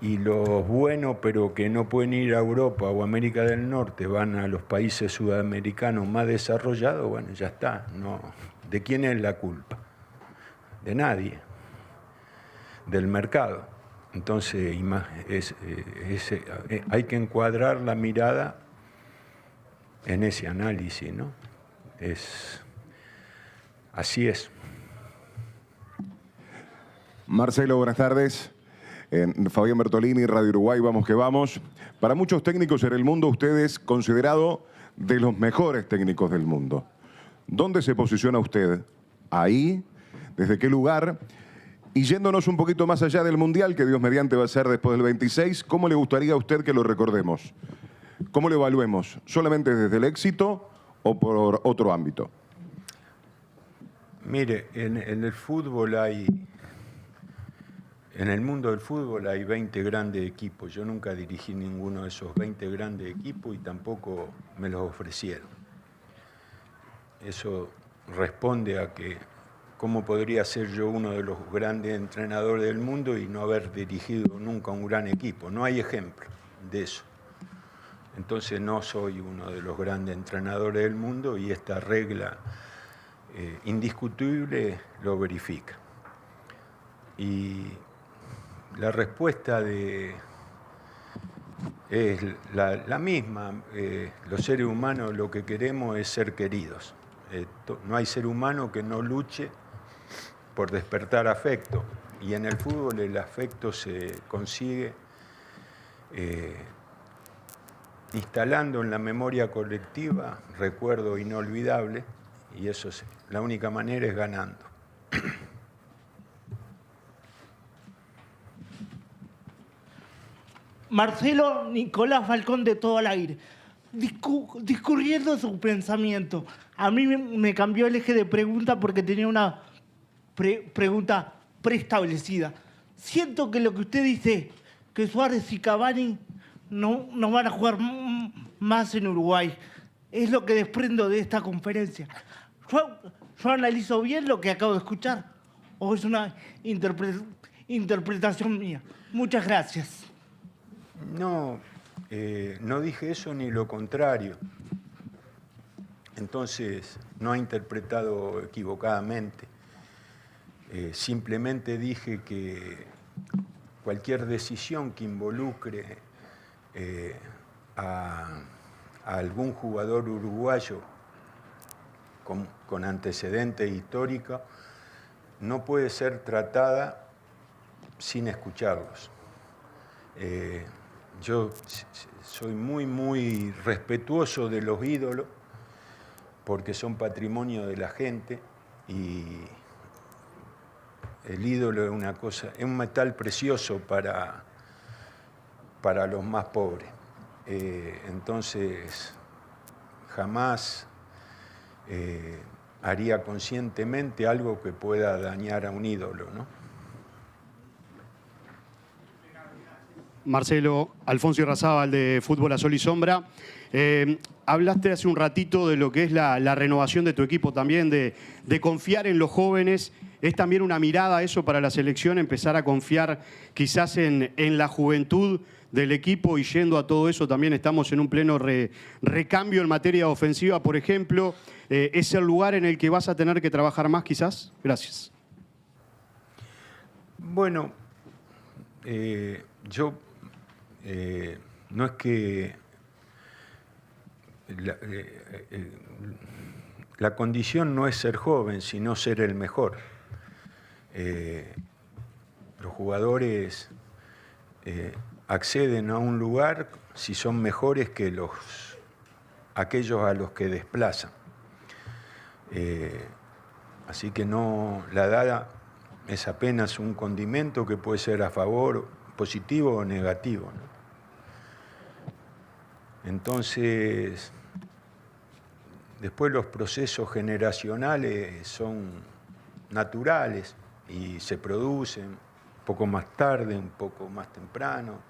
y los buenos, pero que no pueden ir a Europa o América del Norte, van a los países sudamericanos más desarrollados, bueno, ya está. No. ¿De quién es la culpa? De nadie. Del mercado. Entonces, hay que encuadrar la mirada en ese análisis, ¿no? Así es. Marcelo, buenas tardes. Fabián Bertolini, Radio Uruguay, vamos que vamos. Para muchos técnicos en el mundo, usted es considerado de los mejores técnicos del mundo. ¿Dónde se posiciona usted? ¿Ahí? ¿Desde qué lugar? Y yéndonos un poquito más allá del Mundial, que Dios mediante va a ser después del 26, ¿cómo le gustaría a usted que lo recordemos? ¿Cómo lo evaluemos? ¿Solamente desde el éxito o por otro ámbito? Mire, en el fútbol en el mundo del fútbol hay 20 grandes equipos. Yo nunca dirigí ninguno de esos 20 grandes equipos y tampoco me los ofrecieron. Eso responde a que cómo podría ser yo uno de los grandes entrenadores del mundo y no haber dirigido nunca un gran equipo. No hay ejemplo de eso. Entonces no soy uno de los grandes entrenadores del mundo y esta regla indiscutible lo verifica. Y la respuesta es la misma. Los seres humanos lo que queremos es ser queridos. No hay ser humano que no luche por despertar afecto. Y en el fútbol el afecto se consigue instalando en la memoria colectiva recuerdo inolvidable, y eso la única manera es ganando. Marcelo Nicolás Falcón de Todo al Aire, discurriendo su pensamiento. A mí me cambió el eje de pregunta porque tenía una pregunta preestablecida. Siento que lo que usted dice, que Suárez y Cavani no van a jugar más en Uruguay, es lo que desprendo de esta conferencia. ¿Yo analizo bien lo que acabo de escuchar o es una interpretación mía? Muchas gracias. No, no dije eso ni lo contrario. Entonces, no ha interpretado equivocadamente. Simplemente dije que cualquier decisión que involucre a algún jugador uruguayo con antecedentes históricos no puede ser tratada sin escucharlos. Yo soy muy respetuoso de los ídolos porque son patrimonio de la gente y el ídolo es una cosa, es un metal precioso para los más pobres. Entonces, jamás haría conscientemente algo que pueda dañar a un ídolo, ¿no? Marcelo, Alfonso Irrazábal de Fútbol a Sol y Sombra. Hablaste hace un ratito de lo que es la renovación de tu equipo también, de confiar en los jóvenes. ¿Es también una mirada a eso para la selección, empezar a confiar quizás en la juventud del equipo? Y yendo a todo eso, también estamos en un pleno recambio en materia ofensiva, por ejemplo. ¿Es el lugar en el que vas a tener que trabajar más quizás? Gracias. Bueno, yo... no es que la condición no es ser joven, sino ser el mejor. Los jugadores acceden a un lugar si son mejores que aquellos a los que desplazan. Así que la edad es apenas un condimento que puede ser a favor, positivo o negativo, ¿no? Entonces, después los procesos generacionales son naturales y se producen un poco más tarde, un poco más temprano.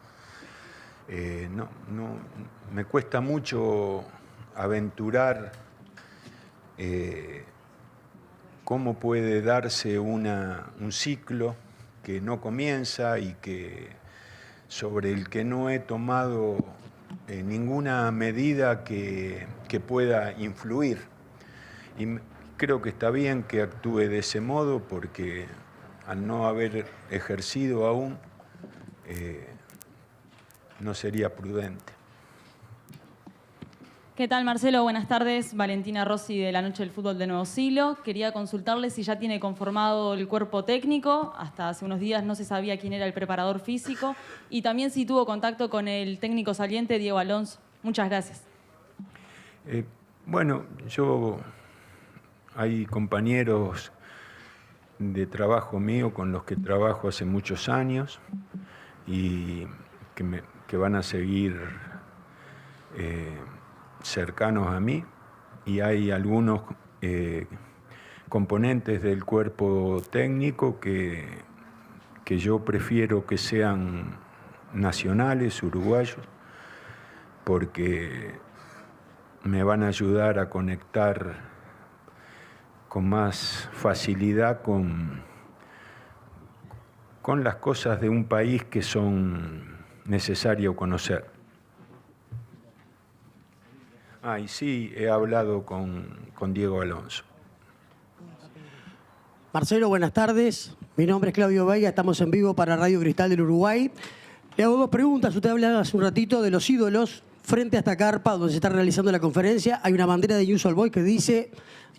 Me cuesta mucho aventurar cómo puede darse un ciclo que no comienza y sobre el que no he tomado ninguna medida que pueda influir. Y creo que está bien que actúe de ese modo porque al no haber ejercido aún, no sería prudente. ¿Qué tal, Marcelo? Buenas tardes. Valentina Rossi de La Noche del Fútbol de Nuevo Siglo. Quería consultarle si ya tiene conformado el cuerpo técnico. Hasta hace unos días no se sabía quién era el preparador físico. Y también si tuvo contacto con el técnico saliente, Diego Alonso. Muchas gracias. Bueno, hay compañeros de trabajo mío con los que trabajo hace muchos años y que van a seguir cercanos a mí, y hay algunos componentes del cuerpo técnico que yo prefiero que sean nacionales, uruguayos, porque me van a ayudar a conectar con más facilidad con las cosas de un país que son necesarios conocer. Y sí, he hablado con Diego Alonso. Marcelo, buenas tardes. Mi nombre es Claudio Veiga, estamos en vivo para Radio Cristal del Uruguay. Le hago dos preguntas. Usted hablaba hace un ratito de los ídolos. Frente a esta carpa donde se está realizando la conferencia hay una bandera de Newell's Old Boys que dice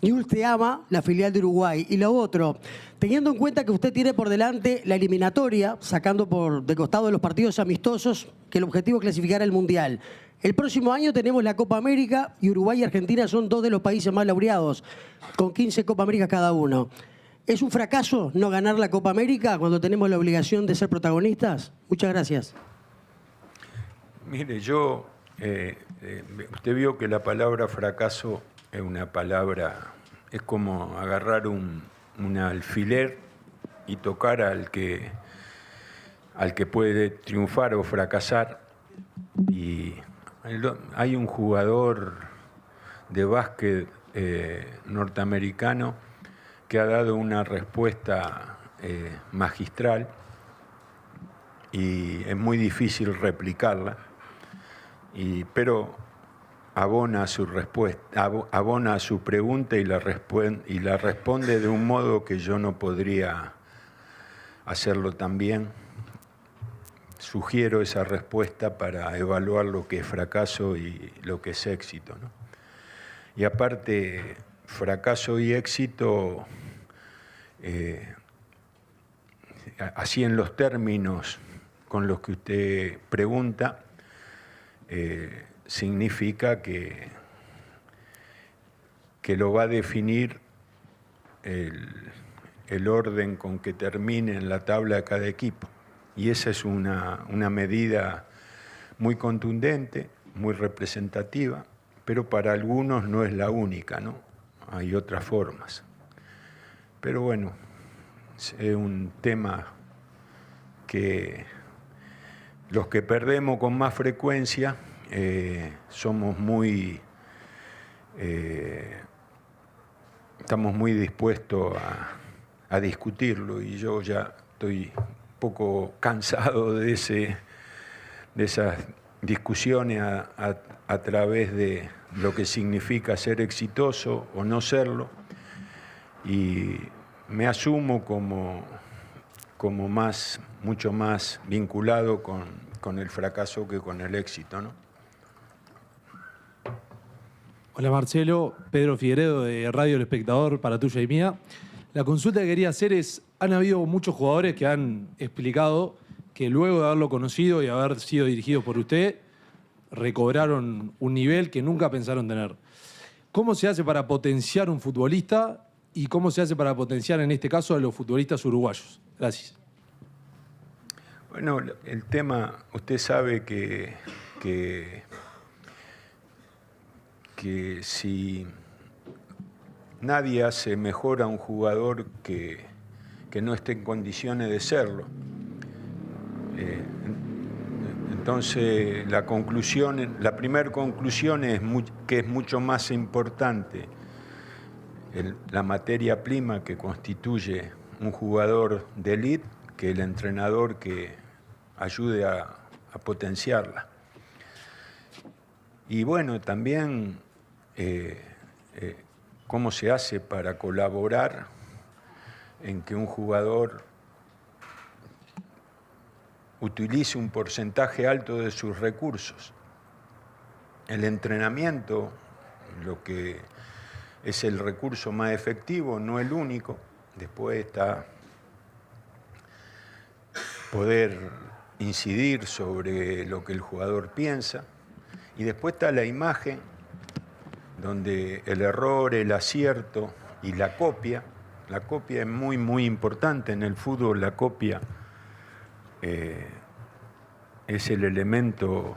Newell's te ama, la filial de Uruguay. Y lo otro, teniendo en cuenta que usted tiene por delante la eliminatoria, sacando de costado los partidos amistosos, que el objetivo es clasificar al Mundial. El próximo año tenemos la Copa América y Uruguay y Argentina son dos de los países más laureados, con 15 Copa América cada uno. ¿Es un fracaso no ganar la Copa América cuando tenemos la obligación de ser protagonistas? Muchas gracias. Mire, usted vio que la palabra fracaso es una palabra, es como agarrar un alfiler y tocar al que puede triunfar o fracasar. Y hay un jugador de básquet norteamericano que ha dado una respuesta magistral y es muy difícil replicarla. Pero abona a su respuesta, abona a su pregunta y la responde de un modo que yo no podría hacerlo tan bien. Sugiero esa respuesta para evaluar lo que es fracaso y lo que es éxito, ¿no? Y aparte, fracaso y éxito, así en los términos con los que usted pregunta, significa que lo va a definir el orden con que termine en la tabla de cada equipo. Y esa es una medida muy contundente, muy representativa, pero para algunos no es la única, ¿no? Hay otras formas. Pero bueno, es un tema que los que perdemos con más frecuencia estamos muy dispuestos a discutirlo, y yo ya estoy un poco cansado de esas discusiones a través de lo que significa ser exitoso o no serlo, y me asumo como mucho más vinculado con el fracaso que con el éxito, ¿no? Hola Marcelo, Pedro Figueredo de Radio El Espectador, para tuya y mía. La consulta que quería hacer es, han habido muchos jugadores que han explicado que luego de haberlo conocido y haber sido dirigidos por usted, recobraron un nivel que nunca pensaron tener. ¿Cómo se hace para potenciar un futbolista y cómo se hace para potenciar en este caso a los futbolistas uruguayos? Gracias. Bueno, el tema, usted sabe que que si nadie hace mejor a un jugador que no esté en condiciones de serlo. Entonces, la primera conclusión es que es mucho más importante la materia prima que constituye un jugador de élite que el entrenador que ayude a potenciarla. Y bueno, también cómo se hace para colaborar en que un jugador utilice un porcentaje alto de sus recursos. El entrenamiento, lo que es el recurso más efectivo, no el único. Después está poder incidir sobre lo que el jugador piensa. Y después está la imagen, donde el error, el acierto y la copia es muy, muy importante. En el fútbol la copia es el elemento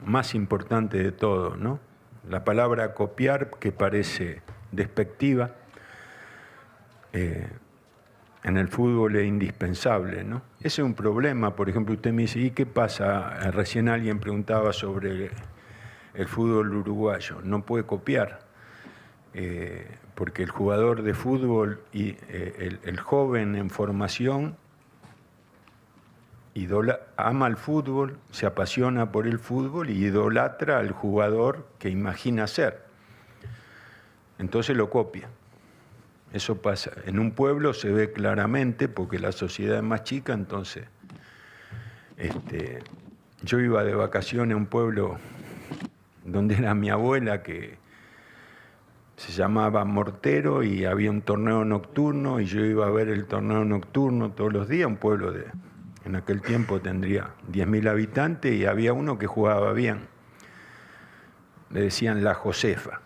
más importante de todo, ¿no? La palabra copiar, que parece despectiva, en el fútbol es indispensable, ¿no? Ese es un problema. Por ejemplo, usted me dice, ¿y qué pasa? Recién alguien preguntaba sobre el fútbol uruguayo. No puede copiar, porque el jugador de fútbol y el joven en formación ama el fútbol, se apasiona por el fútbol y idolatra al jugador que imagina ser. Entonces lo copia. Eso pasa. En un pueblo se ve claramente porque la sociedad es más chica, entonces yo iba de vacaciones a un pueblo donde era mi abuela, que se llamaba Mortero, y había un torneo nocturno y yo iba a ver el torneo nocturno todos los días. Un pueblo en aquel tiempo tendría 10.000 habitantes y había uno que jugaba bien. Le decían La Josefa.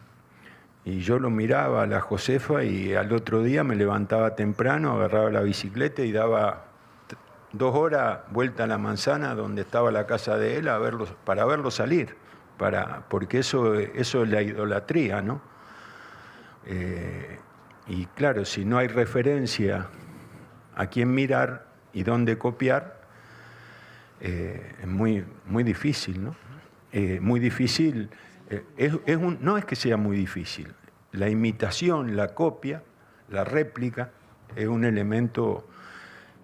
Y yo lo miraba a La Josefa y al otro día me levantaba temprano, agarraba la bicicleta y daba 2 horas vuelta a la manzana donde estaba la casa de él para verlo salir, porque eso es la idolatría, ¿no? Y claro, si no hay referencia a quién mirar y dónde copiar, es muy, muy difícil, ¿no? Muy difícil. No es que sea muy difícil. La imitación, la copia, la réplica es un elemento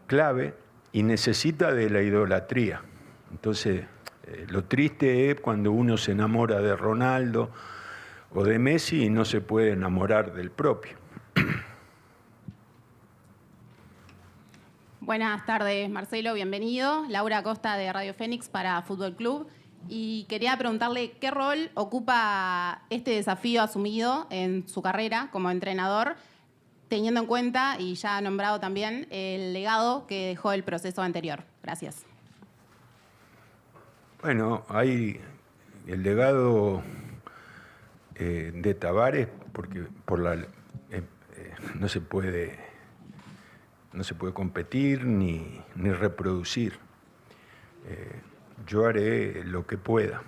clave y necesita de la idolatría. Entonces, lo triste es cuando uno se enamora de Ronaldo o de Messi y no se puede enamorar del propio. Buenas tardes, Marcelo, bienvenido. Laura Acosta de Radio Fénix para Fútbol Club. Y quería preguntarle qué rol ocupa este desafío asumido en su carrera como entrenador, teniendo en cuenta, y ya ha nombrado también, el legado que dejó el proceso anterior. Gracias. Bueno, hay el legado de Tavares, porque no se puede competir ni reproducir. Yo haré lo que pueda,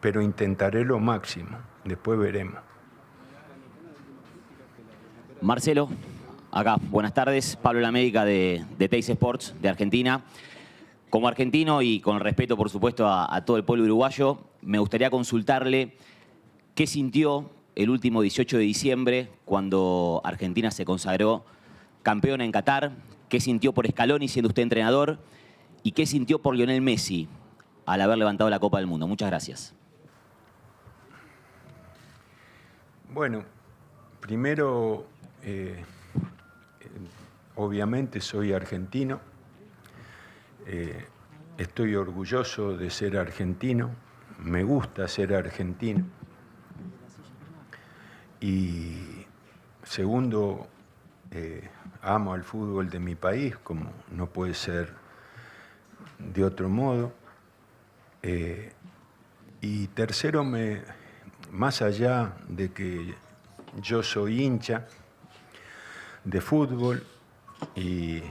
pero intentaré lo máximo. Después veremos. Marcelo, acá, buenas tardes. Pablo Lamédica de Teis Sports de Argentina. Como argentino y con respeto, por supuesto, a todo el pueblo uruguayo, me gustaría consultarle qué sintió el último 18 de diciembre cuando Argentina se consagró campeona en Qatar, qué sintió por Scaloni siendo usted entrenador y qué sintió por Lionel Messi al haber levantado la Copa del Mundo. Muchas gracias. Bueno, primero, obviamente soy argentino. Estoy orgulloso de ser argentino. Me gusta ser argentino. Y segundo, amo al fútbol de mi país, como no puede ser de otro modo. Y tercero, más allá de que yo soy hincha de fútbol, y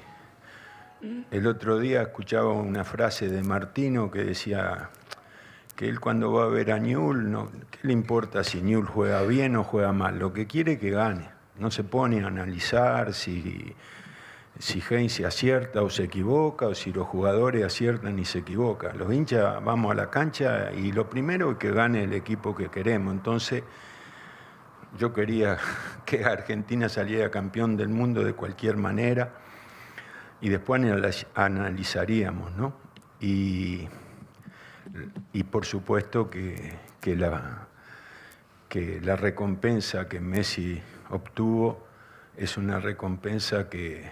el otro día escuchaba una frase de Martino que decía que él cuando va a ver a Newell's, no, ¿qué le importa si Newell's juega bien o juega mal? Lo que quiere es que gane. No se pone a analizar si Heinze acierta o se equivoca, o si los jugadores aciertan y se equivocan. Los hinchas vamos a la cancha y lo primero es que gane el equipo que queremos. Entonces, yo quería que Argentina saliera campeón del mundo de cualquier manera y después analizaríamos, ¿no? Y por supuesto que la recompensa que Messi obtuvo es una recompensa que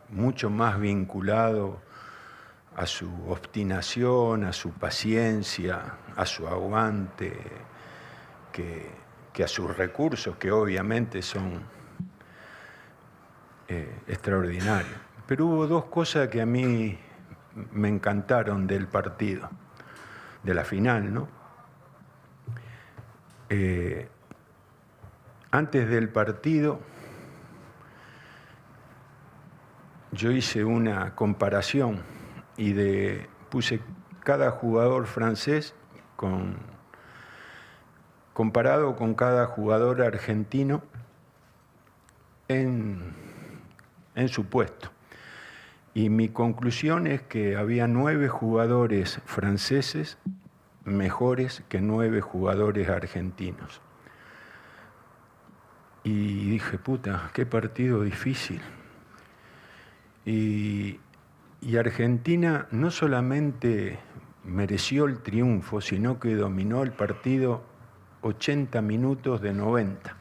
mucho más vinculado a su obstinación, a su paciencia, a su aguante, que a sus recursos, que obviamente son extraordinarios. Pero hubo dos cosas que a mí me encantaron del partido, de la final, ¿no? Antes del partido, yo hice una comparación y puse cada jugador francés comparado con cada jugador argentino en su puesto. Y mi conclusión es que había 9 jugadores franceses mejores que 9 jugadores argentinos. Y dije, puta, qué partido difícil. Y Argentina no solamente mereció el triunfo, sino que dominó el partido 80 minutos de 90.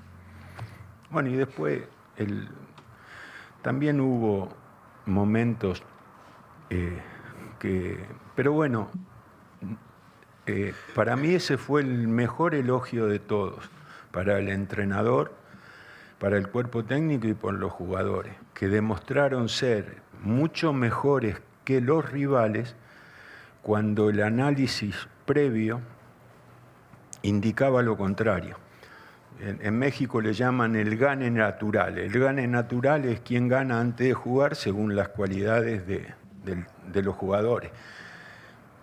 Bueno, y después también hubo momentos pero bueno, para mí ese fue el mejor elogio de todos, para el entrenador, para el cuerpo técnico y por los jugadores, que demostraron ser mucho mejores que los rivales cuando el análisis previo indicaba lo contrario. En México le llaman el gane natural. El gane natural es quien gana antes de jugar según las cualidades de los jugadores.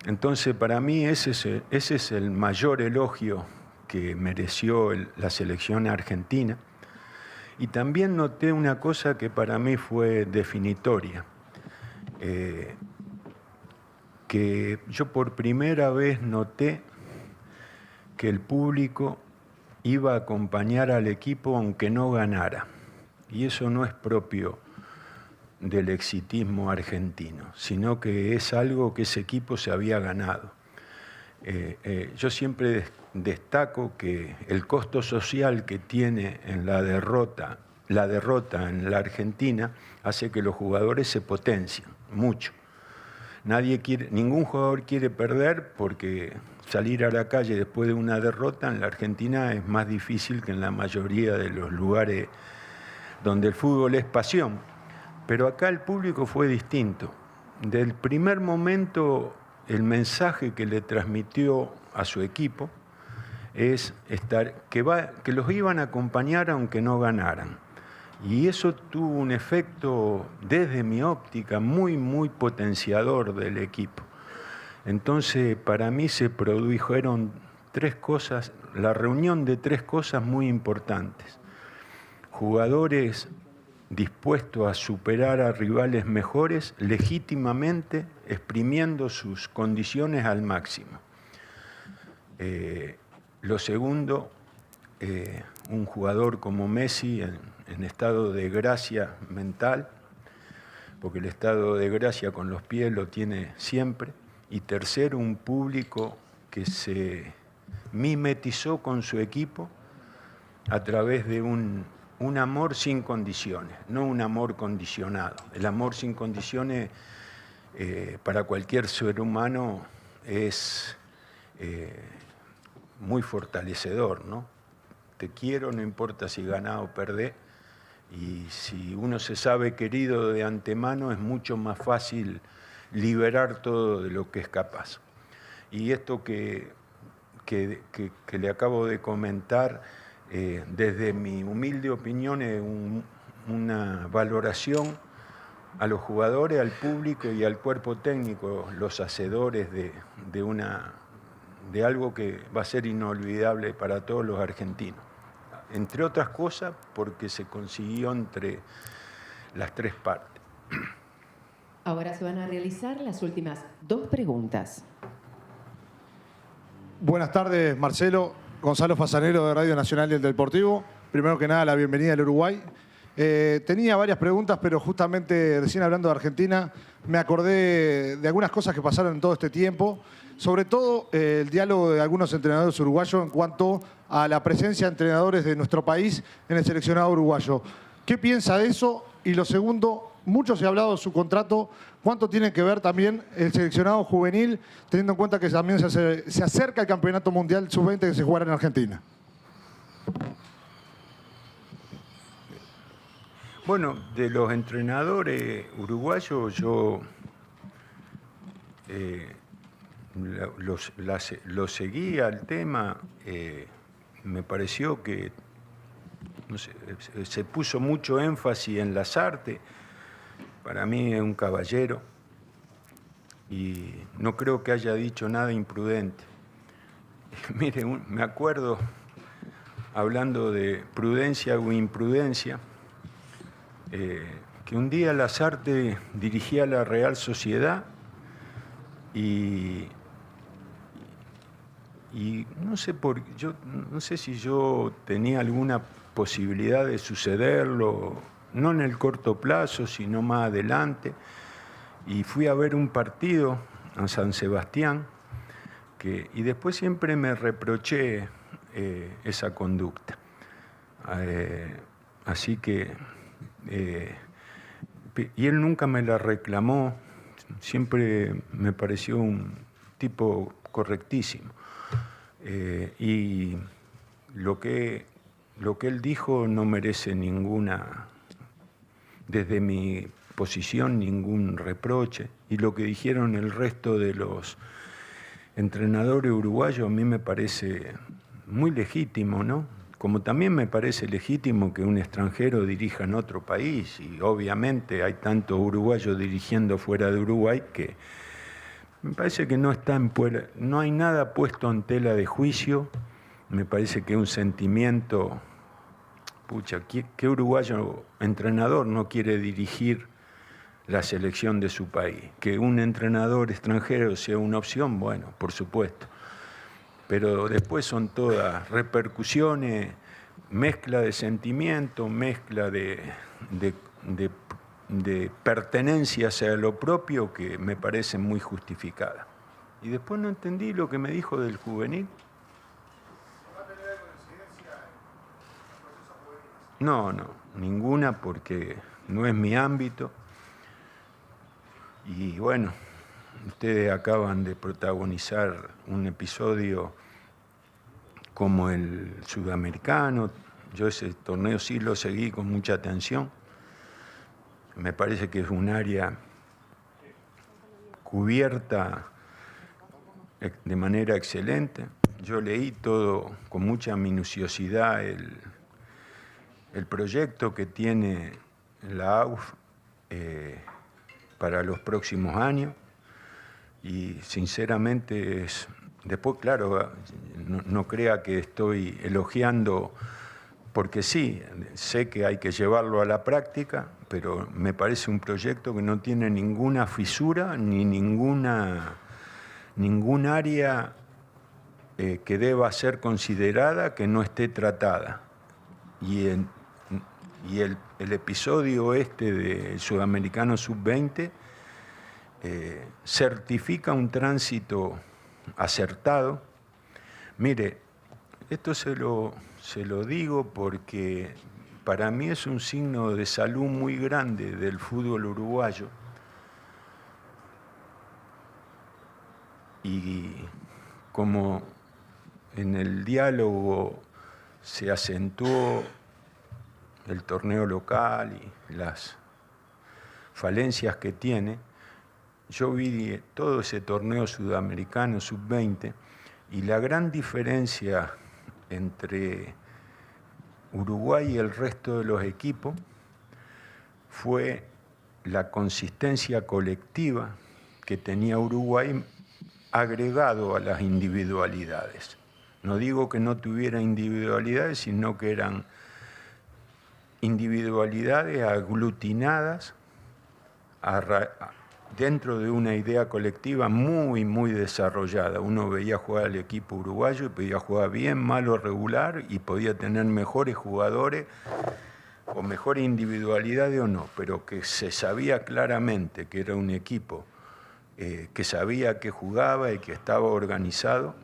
Entonces, para mí ese es el mayor elogio que mereció la selección argentina. Y también noté una cosa que para mí fue definitoria, que yo por primera vez noté que el público iba a acompañar al equipo aunque no ganara. Y eso no es propio del exitismo argentino, sino que es algo que ese equipo se había ganado. Yo siempre destaco que el costo social que tiene en la derrota en la Argentina hace que los jugadores se potencien mucho. Ningún jugador quiere perder porque salir a la calle después de una derrota en la Argentina es más difícil que en la mayoría de los lugares donde el fútbol es pasión. Pero acá el público fue distinto. Del primer momento, el mensaje que le transmitió a su equipo es que los iban a acompañar aunque no ganaran. Y eso tuvo un efecto, desde mi óptica, muy, muy potenciador del equipo. Entonces, para mí se produjeron 3 cosas, la reunión de 3 cosas muy importantes. Jugadores dispuestos a superar a rivales mejores, legítimamente exprimiendo sus condiciones al máximo. Lo segundo, un jugador como Messi en estado de gracia mental, porque el estado de gracia con los pies lo tiene siempre. Y tercero, un público que se mimetizó con su equipo a través de un amor sin condiciones, no un amor condicionado. El amor sin condiciones para cualquier ser humano es muy fortalecedor, ¿no? Te quiero, no importa si ganás o perdés, y si uno se sabe querido de antemano es mucho más fácil liberar todo de lo que es capaz. Y esto que le acabo de comentar, desde mi humilde opinión, es una valoración a los jugadores, al público y al cuerpo técnico, los hacedores de de algo que va a ser inolvidable para todos los argentinos. Entre otras cosas, porque se consiguió entre las tres partes. Ahora se van a realizar las últimas 2 preguntas. Buenas tardes, Marcelo. Gonzalo Fasanero de Radio Nacional y el Deportivo. Primero que nada, la bienvenida al Uruguay. Tenía varias preguntas, pero justamente recién hablando de Argentina, me acordé de algunas cosas que pasaron en todo este tiempo, sobre todo el diálogo de algunos entrenadores uruguayos en cuanto a la presencia de entrenadores de nuestro país en el seleccionado uruguayo. ¿Qué piensa de eso? Y lo segundo, mucho se ha hablado de su contrato. ¿Cuánto tiene que ver también el seleccionado juvenil, teniendo en cuenta que también se acerca el Campeonato Mundial Sub-20 que se jugará en Argentina? Bueno, de los entrenadores uruguayos yo lo seguía al tema. Me pareció que no sé, se puso mucho énfasis en Lasarte. Para mí es un caballero y no creo que haya dicho nada imprudente. Mire, me acuerdo, hablando de prudencia o imprudencia, que un día Lasarte dirigía la Real Sociedad y no sé si yo tenía alguna posibilidad de sucederlo, no en el corto plazo, sino más adelante, y fui a ver un partido a San Sebastián, y después siempre me reproché esa conducta. Así que, y él nunca me la reclamó, siempre me pareció un tipo correctísimo. Y lo que él dijo no merece desde mi posición, ningún reproche. Y lo que dijeron el resto de los entrenadores uruguayos a mí me parece muy legítimo, ¿no? Como también me parece legítimo que un extranjero dirija en otro país, y obviamente hay tantos uruguayos dirigiendo fuera de Uruguay que me parece que no hay nada puesto en tela de juicio. Me parece que es un sentimiento, pucha, ¿qué uruguayo entrenador no quiere dirigir la selección de su país? Que un entrenador extranjero sea una opción, bueno, por supuesto. Pero después son todas repercusiones, mezcla de sentimientos, mezcla de pertenencia hacia lo propio que me parece muy justificada. Y después no entendí lo que me dijo del juvenil. No, ninguna, porque no es mi ámbito. Y bueno, ustedes acaban de protagonizar un episodio como el sudamericano. Yo ese torneo sí lo seguí con mucha atención. Me parece que es un área cubierta de manera excelente. Yo leí todo con mucha minuciosidad el proyecto que tiene la AUF para los próximos años, y sinceramente después, claro, no crea que estoy elogiando, porque sí, sé que hay que llevarlo a la práctica, pero me parece un proyecto que no tiene ninguna fisura ni ningún área que deba ser considerada que no esté tratada. Y el episodio del Sudamericano Sub-20 certifica un tránsito acertado. Mire, esto se lo digo porque para mí es un signo de salud muy grande del fútbol uruguayo. Y como en el diálogo se acentuó el torneo local y las falencias que tiene, yo vi todo ese torneo sudamericano sub-20 y la gran diferencia entre Uruguay y el resto de los equipos fue la consistencia colectiva que tenía Uruguay agregado a las individualidades. No digo que no tuviera individualidades, sino que eran individualidades aglutinadas dentro de una idea colectiva muy, muy desarrollada. Uno veía jugar al equipo uruguayo y podía jugar bien, mal o regular, y podía tener mejores jugadores o mejores individualidades o no, pero que se sabía claramente que era un equipo que sabía que jugaba y que estaba organizado.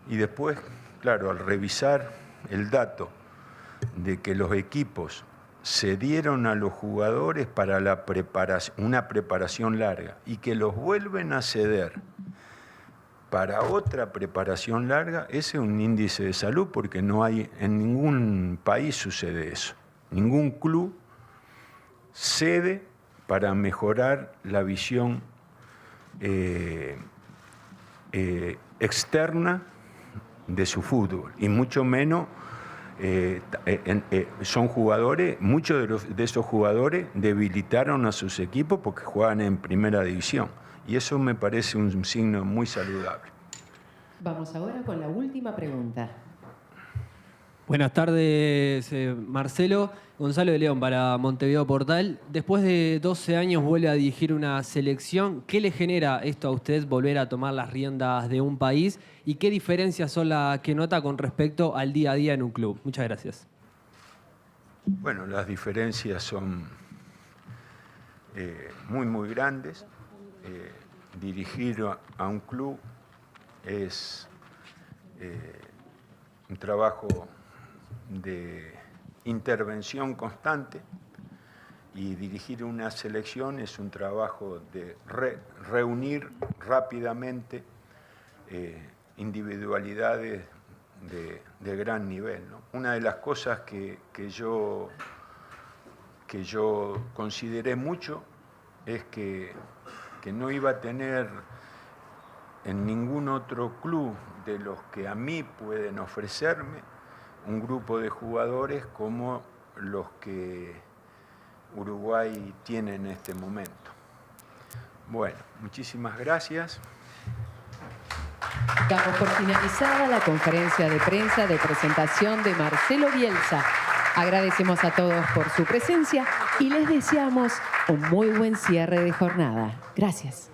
Y después, claro, al revisar el dato de que los equipos cedieron a los jugadores para una preparación larga y que los vuelven a ceder para otra preparación larga, ese es un índice de salud, porque no hay, en ningún país sucede eso. Ningún club cede para mejorar la visión externa de su fútbol, y mucho menos son jugadores, muchos de esos jugadores debilitaron a sus equipos porque jugaban en primera división, y eso me parece un signo muy saludable. Vamos ahora con la última pregunta. Buenas tardes, Marcelo. Gonzalo de León para Montevideo Portal. Después de 12 años vuelve a dirigir una selección. ¿Qué le genera esto a usted, volver a tomar las riendas de un país? ¿Y qué diferencias son las que nota con respecto al día a día en un club? Muchas gracias. Bueno, las diferencias son muy, muy grandes. Dirigir a un club es un trabajo de intervención constante, y dirigir una selección es un trabajo de reunir rápidamente individualidades de gran nivel, ¿no? Una de las cosas que yo consideré mucho es que no iba a tener en ningún otro club de los que a mí pueden ofrecerme un grupo de jugadores como los que Uruguay tiene en este momento. Bueno, muchísimas gracias. Damos por finalizada la conferencia de prensa de presentación de Marcelo Bielsa. Agradecemos a todos por su presencia y les deseamos un muy buen cierre de jornada. Gracias.